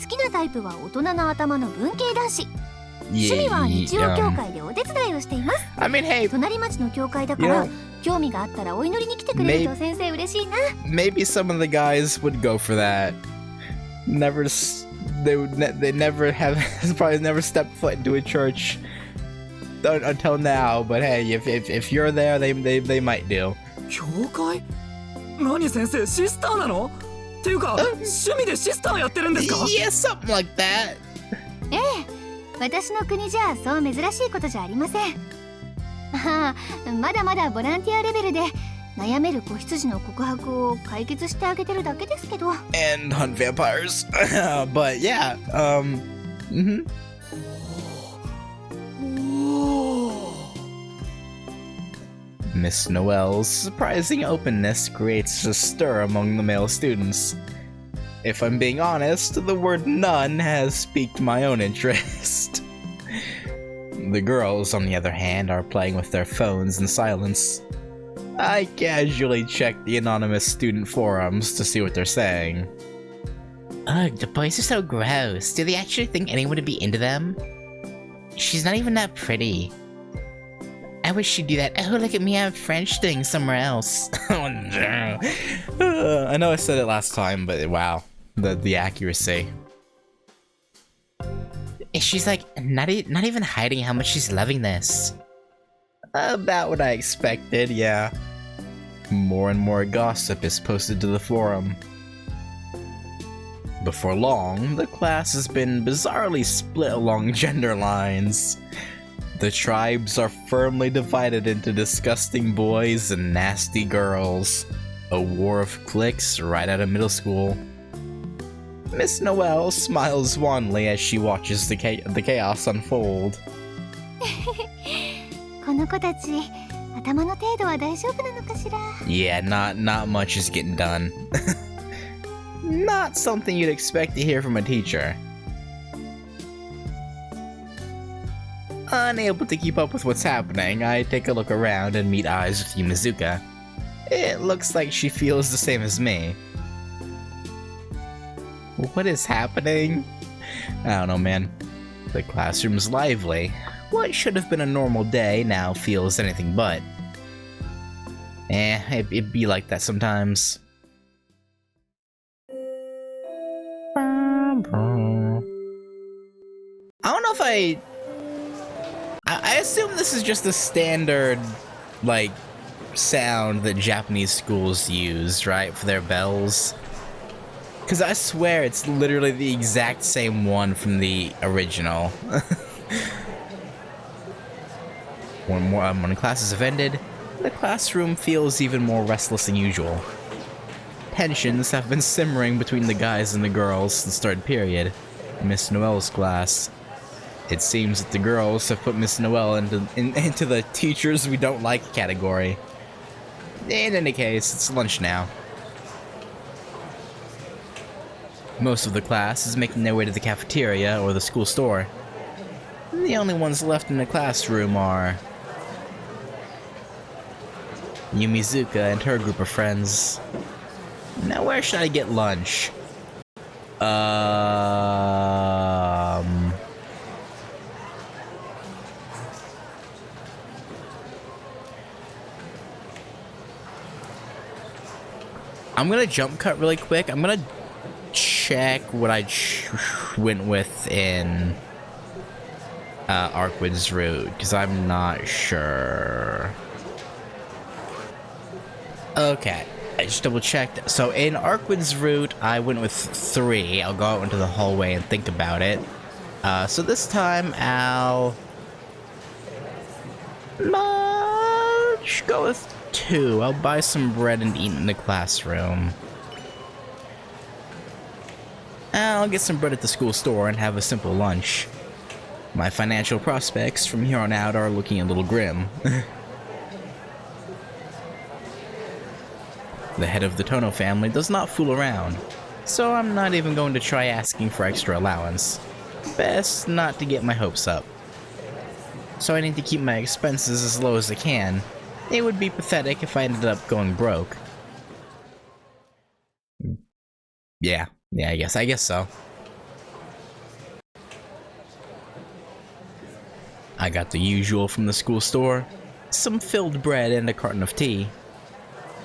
きなタイプは大人の頭の文系男子。趣味は日曜教会でお手伝いをしています。隣町の教会だから、興味があったらお祈りに来てくれると先生嬉しいな。Maybe some of the guys would go for that. They never have probably never stepped foot into a church until now, but hey, if you're there, they might do. 教会？何先生、シスターなの？っていうか、趣味でシスターやってるんですか？ Yeah, something like that. ええ、私の国じゃそう珍しいことじゃありません。ああ、まだまだボランティアレベルで悩める子羊の告白を解決してあげてるだけですけど。And hunt vampires. But yeah, mm-hmm. Miss Noel's surprising openness creates a stir among the male students. If I'm being honest, the word none has piqued my own interest. The girls, on the other hand, are playing with their phones in silence. I casually check the anonymous student forums to see what they're saying. Ugh, the boys are so gross. Do they actually think anyone would be into them? She's not even that pretty. I wish she'd do that. Oh, look at me, I have French thing somewhere else. Oh, no. I know I said it last time, but wow, the accuracy. She's like, not even hiding how much she's loving this. About what I expected, yeah. More and more gossip is posted to the forum. Before long, the class has been bizarrely split along gender lines. The tribes are firmly divided into disgusting boys and nasty girls. A war of cliques right out of middle school. Miss Noel smiles wanly as she watches the chaos unfold. この子たち、頭の程度は大丈夫なのかしら? Yeah, not much is getting done. Not something you'd expect to hear from a teacher. Unable to keep up with what's happening, I take a look around and meet eyes with Yumizuka. It looks like she feels the same as me. What is happening? I don't know, man. The classroom's lively. What should have been a normal day now feels anything but. It'd be like that sometimes. I don't know if I assume this is just the standard, like, sound that Japanese schools use, right, for their bells? Because I swear it's literally the exact same one from the original. When classes have ended, the classroom feels even more restless than usual. Tensions have been simmering between the guys and the girls since the third period, Miss Noel's class. It seems that the girls have put Miss Noel into the teachers we don't like category. In any case, it's lunch now. Most of the class is making their way to the cafeteria or the school store. The only ones left in the classroom are Yumizuka and her group of friends. Now where should I get lunch? I'm gonna jump cut really quick. I'm gonna check what I went with in Arkwood's route, because I'm not sure. Okay, I just double checked. So in Arkwood's route, I went with 3. I'll go out into the hallway and think about it. So this time I'll go with 2. I'll buy some bread and eat in the classroom. I'll get some bread at the school store and have a simple lunch. My financial prospects from here on out are looking a little grim. The head of the Tono family does not fool around, so I'm not even going to try asking for extra allowance. Best not to get my hopes up. So I need to keep my expenses as low as I can. It would be pathetic if I ended up going broke. Yeah, I guess so. I got the usual from the school store. Some filled bread and a carton of tea.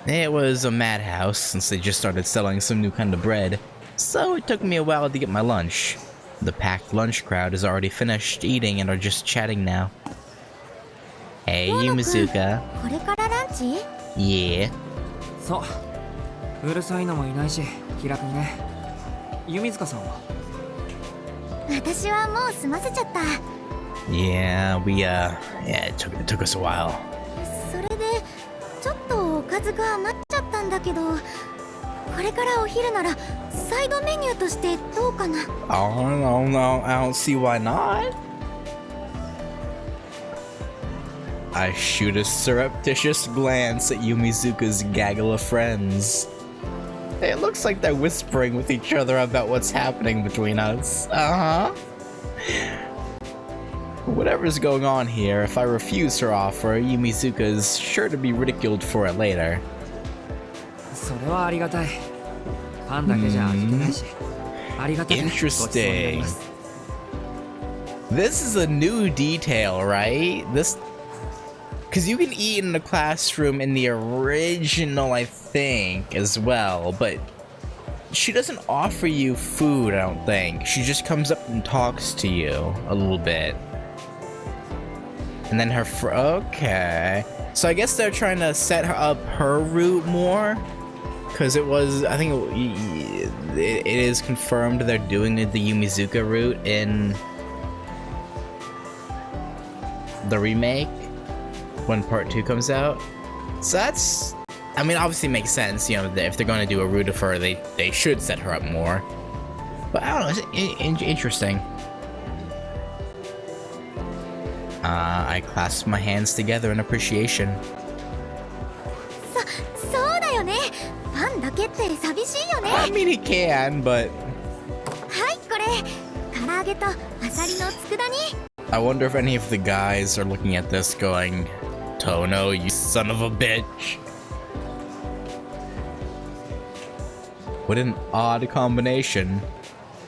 It was a madhouse since they just started selling some new kind of bread, so it took me a while to get my lunch. The packed lunch crowd is already finished eating and are just chatting now. Hey, Yumizuka. これからランチ? Yeah. そう。うるさいのもいないし、気楽にね。弓塚さんは私はもう済ませちゃった。 Yeah, it took us a while. それでちょっとおかずが余っちゃったんだけど、これからお昼ならサイドメニューとしてどうかな。 Oh, no, I don't see why not. I shoot a surreptitious glance at Yumizuka's gaggle of friends. It looks like they're whispering with each other about what's happening between us. Whatever's going on here, if I refuse her offer, Yumizuka is sure to be ridiculed for it later. それはありがたい。パンだけじゃ味気ないし、ありがたくごちそうになります。 This is a new detail, right? Because you can eat in the classroom in the original, I think, as well, but she doesn't offer you food, I don't think. She just comes up and talks to you a little bit. And then okay. So I guess they're trying to set up her route more. Because I think it is confirmed they're doing the Yumizuka route in the remake when part 2 comes out. So that's, I mean, obviously makes sense, you know, if they're going to do a route of her, they should set her up more. But I don't know, it's interesting. I clasp my hands together in appreciation. そうだよね。パンだけって寂しいよね。 I mean, he can, but はいこれ、唐揚げとアサリの佃煮。 I wonder if any of the guys are looking at this going, Tono, you son of a bitch. What an odd combination.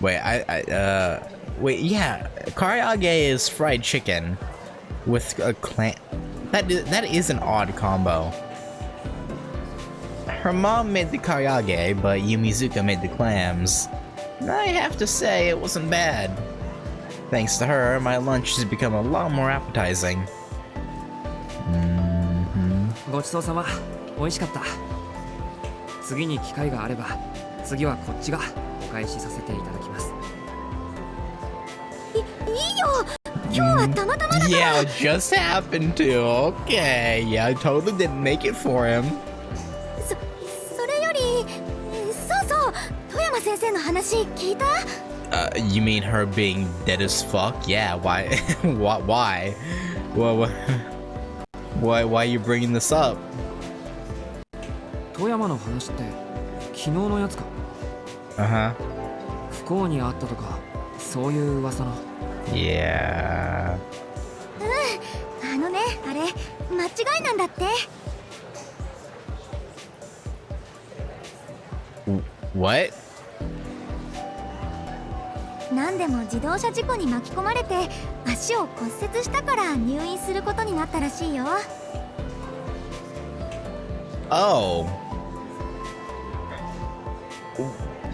Wait, wait, yeah, karaage is fried chicken with a clam. That is an odd combo. Her mom made the karaage, but Yumizuka made the clams. I have to say, it wasn't bad. Thanks to her, my lunch has become a lot more appetizing. ごちそうさま、美味しかった。次に機会があれば、次はこっちがお返しさせていただきます。いいよ。今日はたまたまだから。 Yeah, it just happened to. Okay, yeah, I totally didn't make it for him. それより、そうそう、富山先生の話聞いた？ You mean her being dead as fuck? Yeah, why? Why? Why are you bringing this up? 富山の話って昨日のやつか。Uh-huh. 不幸にあったとか、そういう噂の。Yeah. あのね、あれ間違いなんだって。 What? なんでも自動車事故に巻き込まれて足を骨折したから入院することになったらしいよ。 Oh.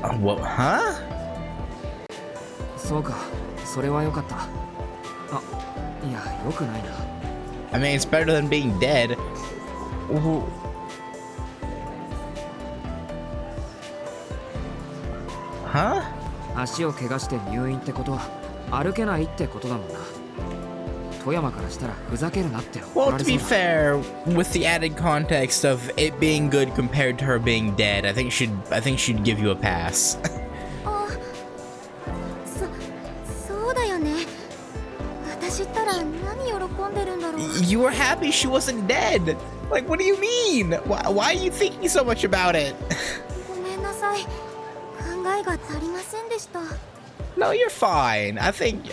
What? Huh? そうか、それは良かった。あ、いや、良くないな。I mean, it's better than being dead. Huh? 足を怪我して入院ってことは歩けないってことだもんな。富山からしたらふざけるなって怒 Well, ら to れそ be うだ。 fair, with the added context of it being good compared to her being dead, I think she'd give you a pass. あ、そうだよね。私ったら何喜んでるんだろう。 You were happy she wasn't dead. Like, what do you mean? Why are you thinking so much about it? ごめんなさい。考えが足りませんでした。 No, you're fine. I think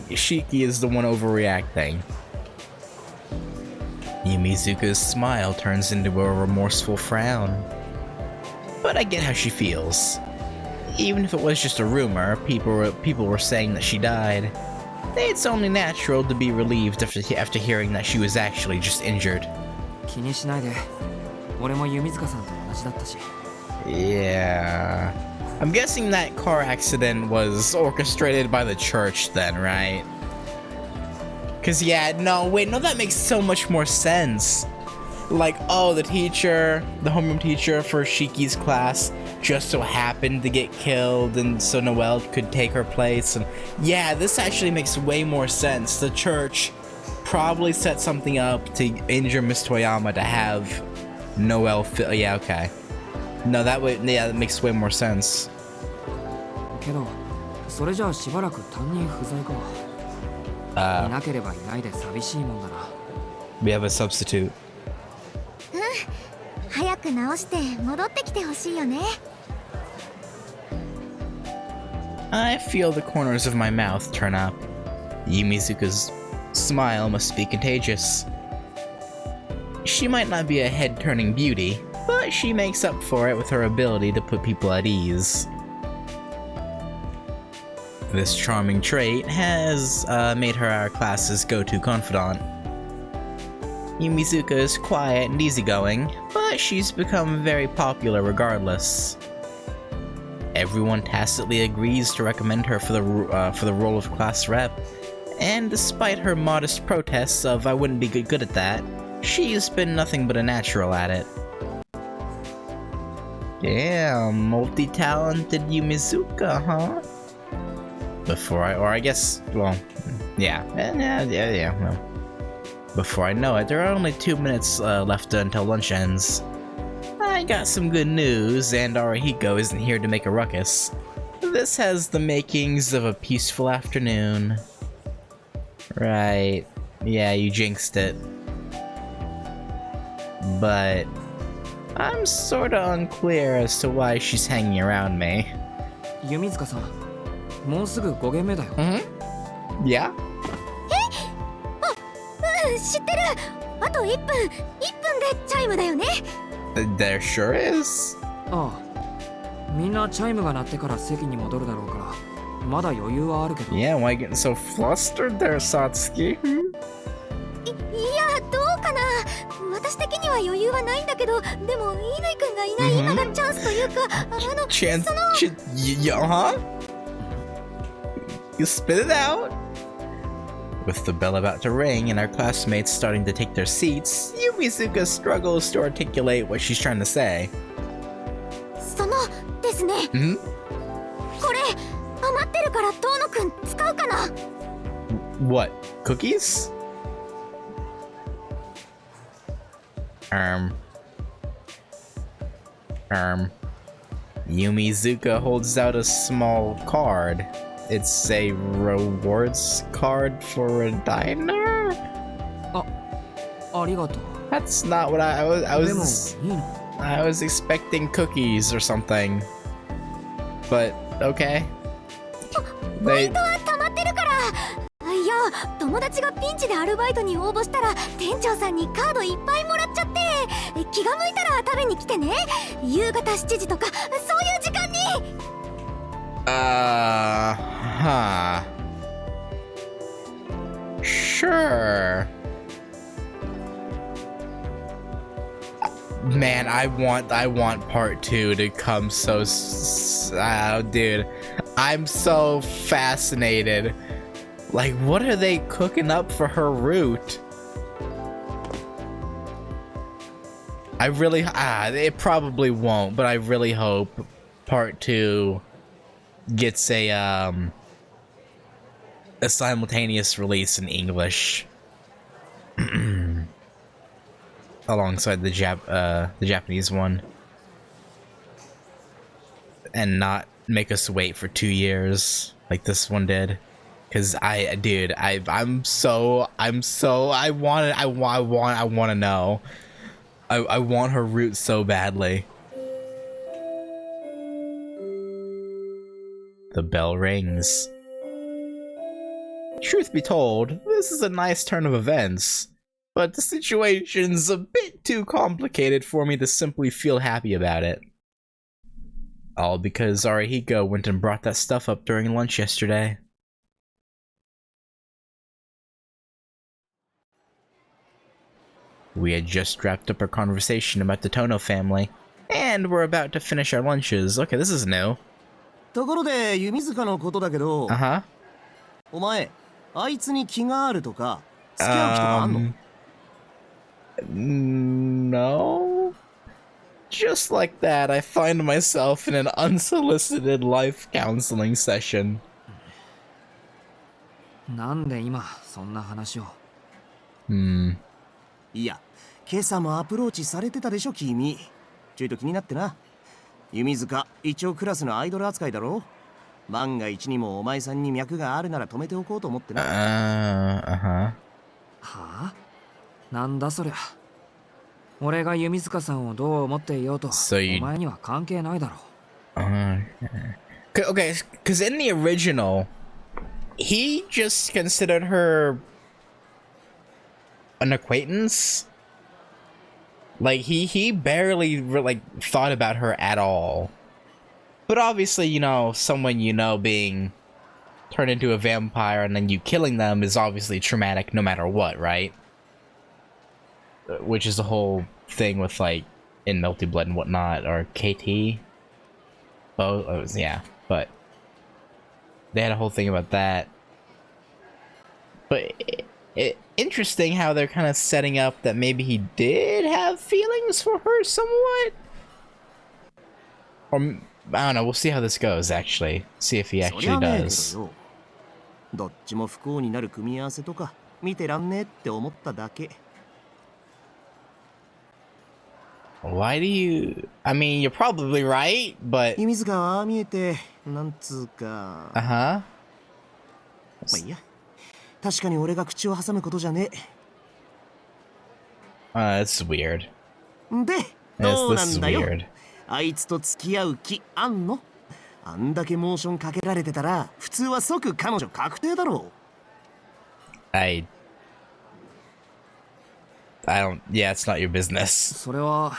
Shiki is the one overreacting. Yumizuka's smile turns into a remorseful frown. But I get how she feels. Even if it was just a rumor, people were saying that she died. It's only natural to be relieved after hearing that she was actually just injured. 気にしないで。俺も弓塚さんと同じだったし。 Yeah. I'm guessing that car accident was orchestrated by the church then, right? Cause yeah, no, wait, no, that makes so much more sense. Like, oh, the teacher, the homeroom teacher for Shiki's class just so happened to get killed, and so Noelle could take her place. And yeah, this actually makes way more sense. The church probably set something up to injure Miss Toyama to have Noelle yeah, okay. No, that makes way more sense. けど、それじゃあしばらく担任不在か。いなければいないで寂しいもんだな。We have a substitute. 早く直して戻ってきてほしいよね。I feel the corners of my mouth turn up. Yumizuka's smile must be contagious. She might not be a head-turning beauty, but she makes up for it with her ability to put people at ease. This charming trait has made her our class's go-to confidant. Yumizuka is quiet and easygoing, but she's become very popular regardless. Everyone tacitly agrees to recommend her for the role of class rep, and despite her modest protests of "I wouldn't be good at that," she's been nothing but a natural at it. Damn, multi-talented Yumizuka, huh? Before I know it, there are only 2 minutes left until lunch ends. I got some good news, and Arahiko isn't here to make a ruckus. This has the makings of a peaceful afternoon. Right. Yeah, you jinxed it. But I'm sorta unclear as to why she's hanging around me. Yumizuka-san, もうすぐ5限目だよ。Yeah? 知ってる。あと1分でチャイムだよね。There sure is. ああ、みんなチャイムが鳴ってから席に戻るだろうから、まだ余裕はあるけど。Yeah, why getting so flustered there, Satsuki? いや、どうかな。私的には余裕はないんだけど、でも乾くんがいない今がチャンスというか、huh? You spit it out. With the bell about to ring and our classmates starting to take their seats, Yumizuka struggles to articulate what she's trying to say. そのですね。これ余ってるから遠野くん使うかな。What? Cookies? Yumizuka holds out a small card. It's a rewards card for a diner? ありがとう。 That's not what I was. でもいいの？ I was expecting cookies or something. But okay. ポイントは溜まってるから。いや、友達がピンチでアルバイトに応募したら店長さんにカードいっぱいもらっちゃって、気が向いたら食べに来てね。夕方7時とかそういう時間に。Huh. Sure. Man, I want part 2 to come so dude. I'm so fascinated. Like, what are they cooking up for her route? I really it probably won't, but I really hope part 2 gets a simultaneous release in English alongside the Japanese one, and not make us wait for 2 years like this one did. Cause I want to know. I want her route so badly. The bell rings. Truth be told, this is a nice turn of events, but the situation's a bit too complicated for me to simply feel happy about it. All because Arahiko went and brought that stuff up during lunch yesterday. We had just wrapped up our conversation about the Tono family, and we're about to finish our lunches. Okay, this is new. ところで弓塚のことだけど、お前あいつに気があるとか付き合う人があんの？ No. Just like that, I find myself in an unsolicited life counseling session. なんで今そんな話を。いや、今朝もアプローチされてたでしょ君。ちょいと気になってな。弓塚一応クラスのアイドル扱いだろ。万が一にもお前さんに脈があるなら止めておこうと思ってな。はあ？なんだそりゃ。俺が弓塚さんをどう思っていようと、お前には関係ないだろう。Okay, because in the original, he just considered her an acquaintance. Like he barely like thought about her at all. But obviously, you know, someone you know being turned into a vampire and then you killing them is obviously traumatic no matter what, right? Which is the whole thing with like in Melty Blood and whatnot, or KT. Oh, yeah, but they had a whole thing about that. But interesting how they're kind of setting up that maybe he did have feelings for her somewhat. Or I don't know. We'll see how this goes. Actually, see if he actually does. どっちも不幸になる組み合わせとか見てらんねえって思っただけ。Why do you? I mean, you're probably right, but. 弓塚は見えてなんつうか。まあいいや。確かに俺が口を挟むことじゃねえ。That's weird. で、どうなんだよ。あいつと付き合う気あんの？あんだけモーションかけられてたら普通は即彼女確定だろう。I don't. Yeah, it's not your business. それは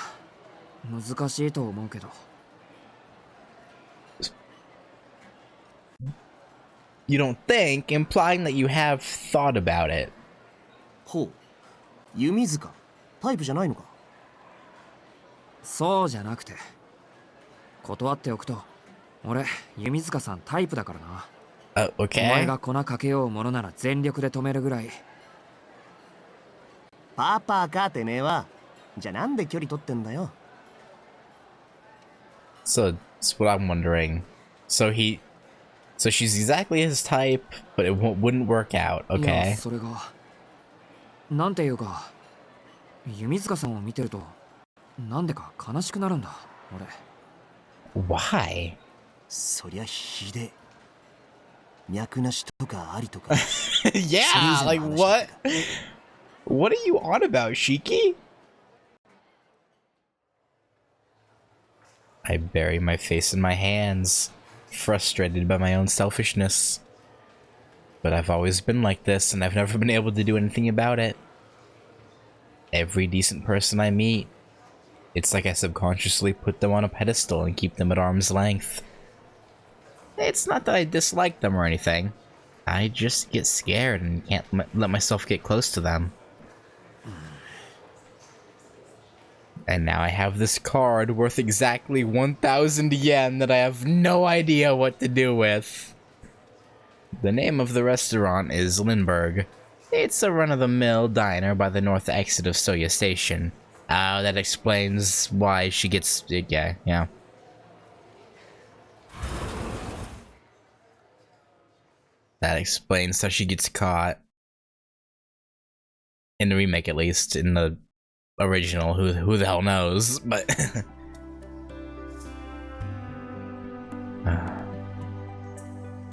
難しいと思うけど。You don't think, implying that you have thought about it. ほう。弓塚、タイプじゃないのか？そうじゃなくて。断っておくと、俺弓塚さんタイプだからな。Okay. お前が粉かけようものなら全力で止めるぐらい。パパかてめえは。じゃあなんで距離取ってんだよ。So that's what I'm wondering. So she's exactly his type, but it wouldn't work out. いや、 Okay. それがなんていうか、弓塚さんを見てるとなんでか悲しくなるんだ俺。Why? そりゃひでえ。脈なしとかありとか。Yeah, like what? What are you on about, Shiki? I bury my face in my hands, frustrated by my own selfishness. But I've always been like this, and I've never been able to do anything about it. Every decent person I meet, it's like I subconsciously put them on a pedestal and keep them at arm's length. It's not that I dislike them or anything. I just get scared and can't let myself get close to them. And now I have this card worth exactly 1,000 yen that I have no idea what to do with. The name of the restaurant is Lindbergh. It's a run-of-the-mill diner by the north exit of Soya Station. That explains why she gets... yeah. That explains how she gets caught. In the remake, at least. In the original, who the hell knows? But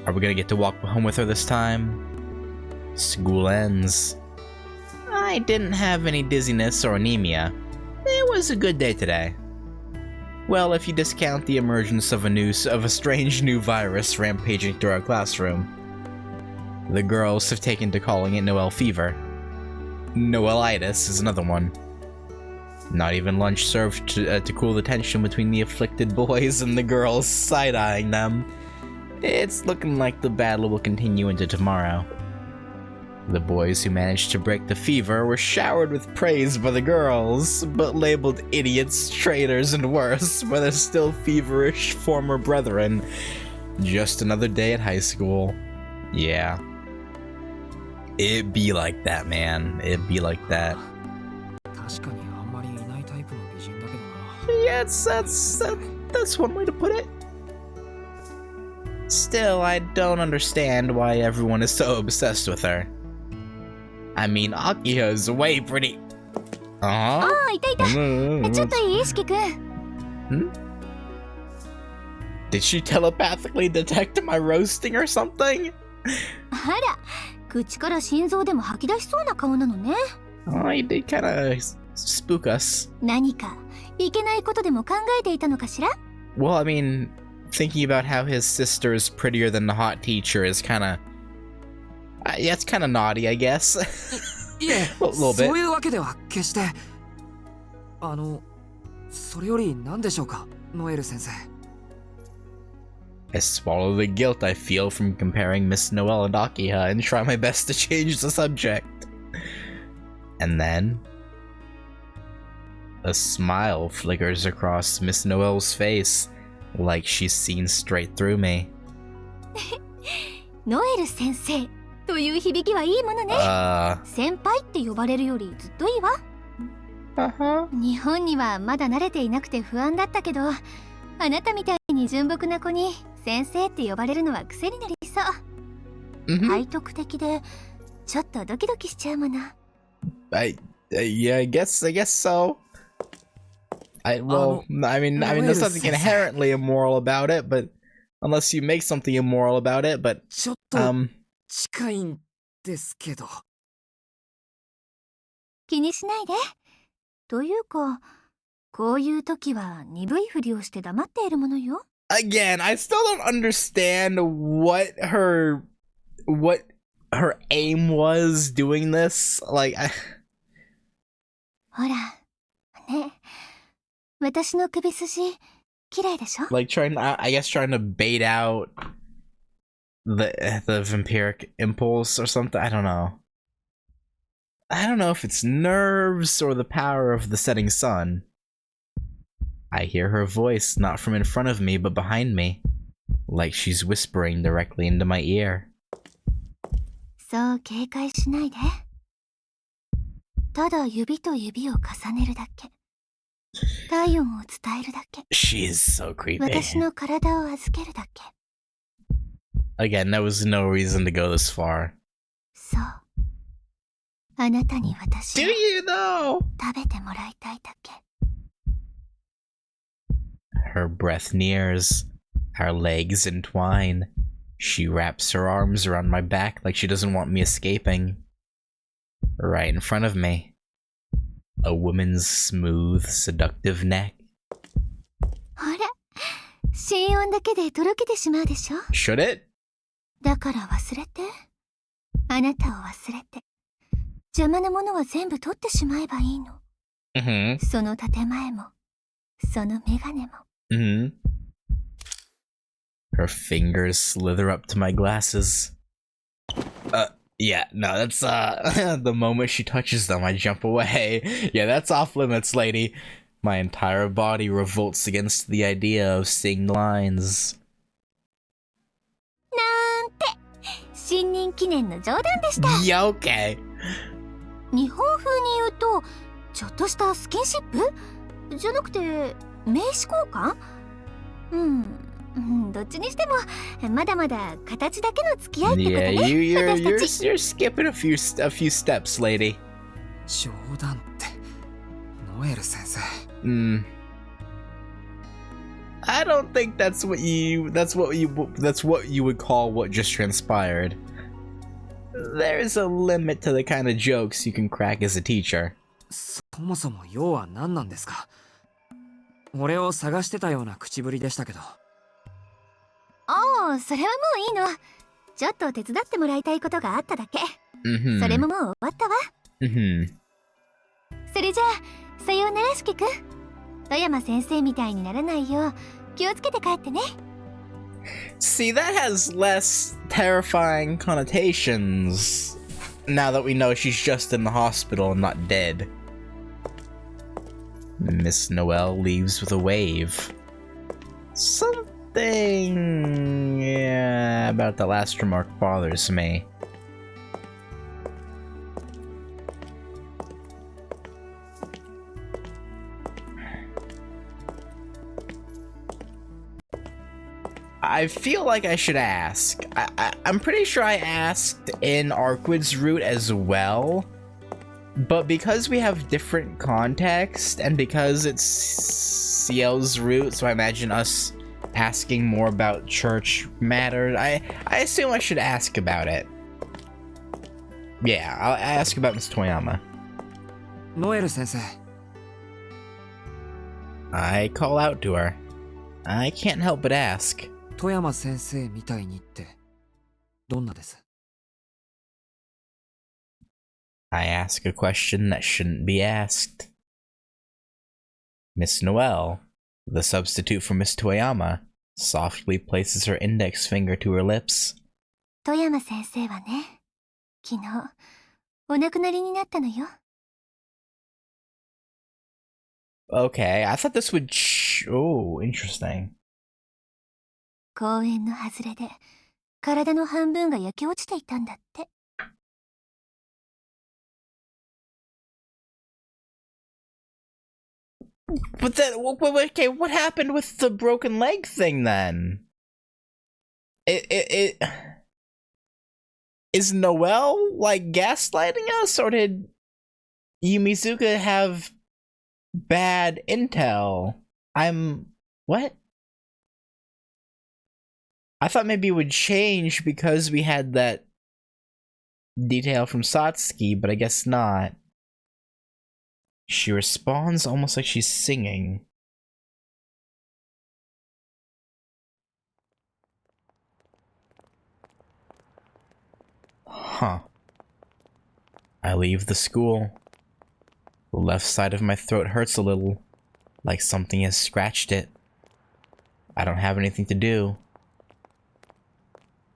are we gonna get to walk home with her this time? School ends. I didn't have any dizziness or anemia. It was a good day today. Well, if you discount the emergence of a strange new virus rampaging through our classroom. The girls have taken to calling it Noel fever. Noelitis is another one. Not even lunch served to cool the tension between the afflicted boys and the girls side-eyeing them. It's looking like the battle will continue into tomorrow. The boys who managed to break the fever were showered with praise by the girls, but labeled idiots, traitors, and worse by their still feverish former brethren. Just another day at high school. Yeah. It'd be like that, man. It'd be like that. 確かにあんまりいないタイプの美人だけどな。 Yeah, that's one way to put it. Still, I don't understand why everyone is so obsessed with her. I mean, Akiha is way pretty. あ Uh-huh. あ、いたいた。ちょっといい、四季くん。 Did she telepathically detect my roasting or something? あら、口から心臓でも吐き出しそうな顔なのね。 Oh, he did kind of spook us. 何かいけないことでも考えていたのかしら？ Well, I mean, thinking about how his sister is prettier than the hot teacher is kind of... yeah, it's kind of naughty, I guess. いえ、 A little bit. そういうわけでは決して。それより何でしょうか、ノエル先生。 I swallow the guilt I feel from comparing Miss Noelle and Akiha and try my best to change the subject. And then... a smile flickers across Miss Noelle's face, like she's seen straight through me. ノエル先生という響きはいいものね。先輩って呼ばれるよりずっといいわ。日本にはまだ慣れていなくて不安だったけど、あなたみたいに純朴な子に先生って呼ばれるのは癖になりそう。背徳的でちょっとドキドキしちゃうもの。Yeah, I guess so. I mean, there's nothing inherently immoral about it, but unless you make something immoral about it, but ちょっと近いんですけど。気にしないで。というか、こういう時は鈍いふりをして黙っているものよ。Again, I still don't understand what her aim was doing this. Like, ほら、ね。私の首筋、綺麗でしょ？ like I guess trying to bait out the vampiric impulse or something. I don't know. I don't know if it's nerves or the power of the setting sun. I hear her voice, not from in front of me, but behind me, like she's whispering directly into my ear. そう警戒しないで。ただ指と指を重ねるだけ。体温を伝えるだけ。 She is so creepy. 私の体を預けるだけ。 Again, there was no reason to go this far. そう。あなたに私 Do を you though? 食べてもらいたいだけ。 Her breath nears. Our legs entwine. She wraps her arms around my back like she doesn't want me escaping. Right in front of me. A woman's smooth, seductive neck. ほら、心音だけでとろけてしまうでしょ？ Should it? だから忘れて。あなたを忘れて。邪魔なものは全部取ってしまえばいいの。Mm-hmm. その建前も、そのメガネも。Mm-hmm. Her fingers slither up to my glasses. Yeah, no, that's, the moment she touches them, I jump away. Yeah, that's off limits, lady. My entire body revolts against the idea of seeing the lines. なんて、新任記念の冗談でした。 Yeah, okay. 日本風に言うと、ちょっとしたスキンシップ？じゃなくて、名刺交換？どっちにしてもまだまだ形だけの付き合いってことね。 Yeah, you're skipping a few steps, lady. 冗談ってノエル先生。I don't think that's what you would call what just transpired. There's a limit to the kind of jokes you can crack as a teacher. そもそも用は何なんですか？俺を探してたような口ぶりでしたけど。おお、それはもういいの。ちょっと手伝ってもらいたいことがあっただけ。Mm-hmm. それももう終わったわ。Mm-hmm. それじゃあ、さようならしきくん。富山先生みたいにならないよう気をつけて帰ってね。 See, that has less terrifying connotations now that we know she's just in the hospital and not dead. Miss Noelle leaves with a wave. Something, yeah, about the last remark bothers me. I feel like I should ask. I'm pretty sure I asked in Arquid's route as well, but because we have different context and because it's Ciel's route, so I imagine us asking more about church matters, I assume I should ask about it. Yeah, I'll ask about Miss Toyama. ノエル先生 I call out to her. I can't help but ask. 富山先生みたいにってどんなです I ask a question that shouldn't be asked. Miss Noelle, the substitute for Miss Toyama, softly places her index finger to her lips. 富山先生はね、昨日お亡くなりになったのよ。 Okay, I thought this would oh, interesting. 公園の外れで体の半分が焼け落ちていたんだって。 But then, okay, what happened with the broken leg thing then? Is Noelle, like, gaslighting us, or did Yumizuka have bad intel? What? I thought maybe it would change because we had that detail from Satsuki, but I guess not. She responds almost like she's singing. Huh. I leave the school. The left side of my throat hurts a little, like something has scratched it. I don't have anything to do.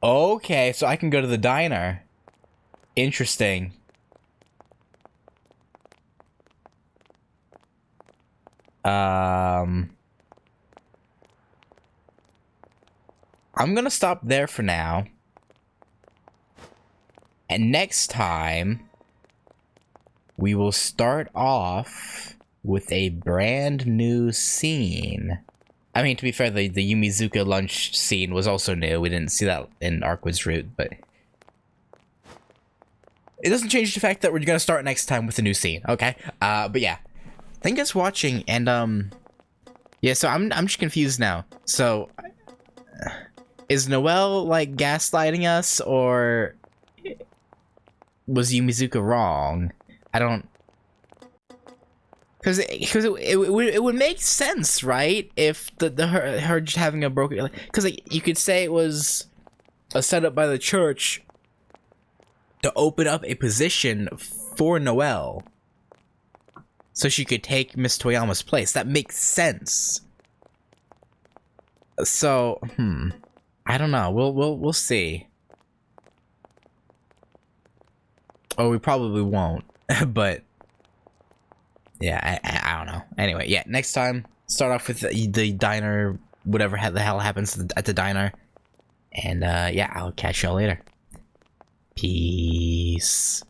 Okay, so I can go to the diner. Interesting. I'm gonna stop there for now. And next time, we will start off with a brand new scene. I mean, to be fair, the Yumizuka lunch scene was also new. We didn't see that in Arquid's route, but it doesn't change the fact that we're gonna start next time with a new scene, okay? But yeah. Thank you guys for watching, and yeah, so I'm just confused now. So is Noelle like gaslighting us, or was Yumizuka wrong? I don't, because it would make sense, right? If her just having a broken, because like, you could say it was a setup by the church to open up a position for Noelle, so she could take Miss Toyama's place. That makes sense. So, I don't know. We'll see. Oh, we probably won't. But yeah, I don't know. Anyway, yeah. Next time, start off with the diner, whatever the hell happens at the diner, and yeah, I'll catch y'all later. Peace.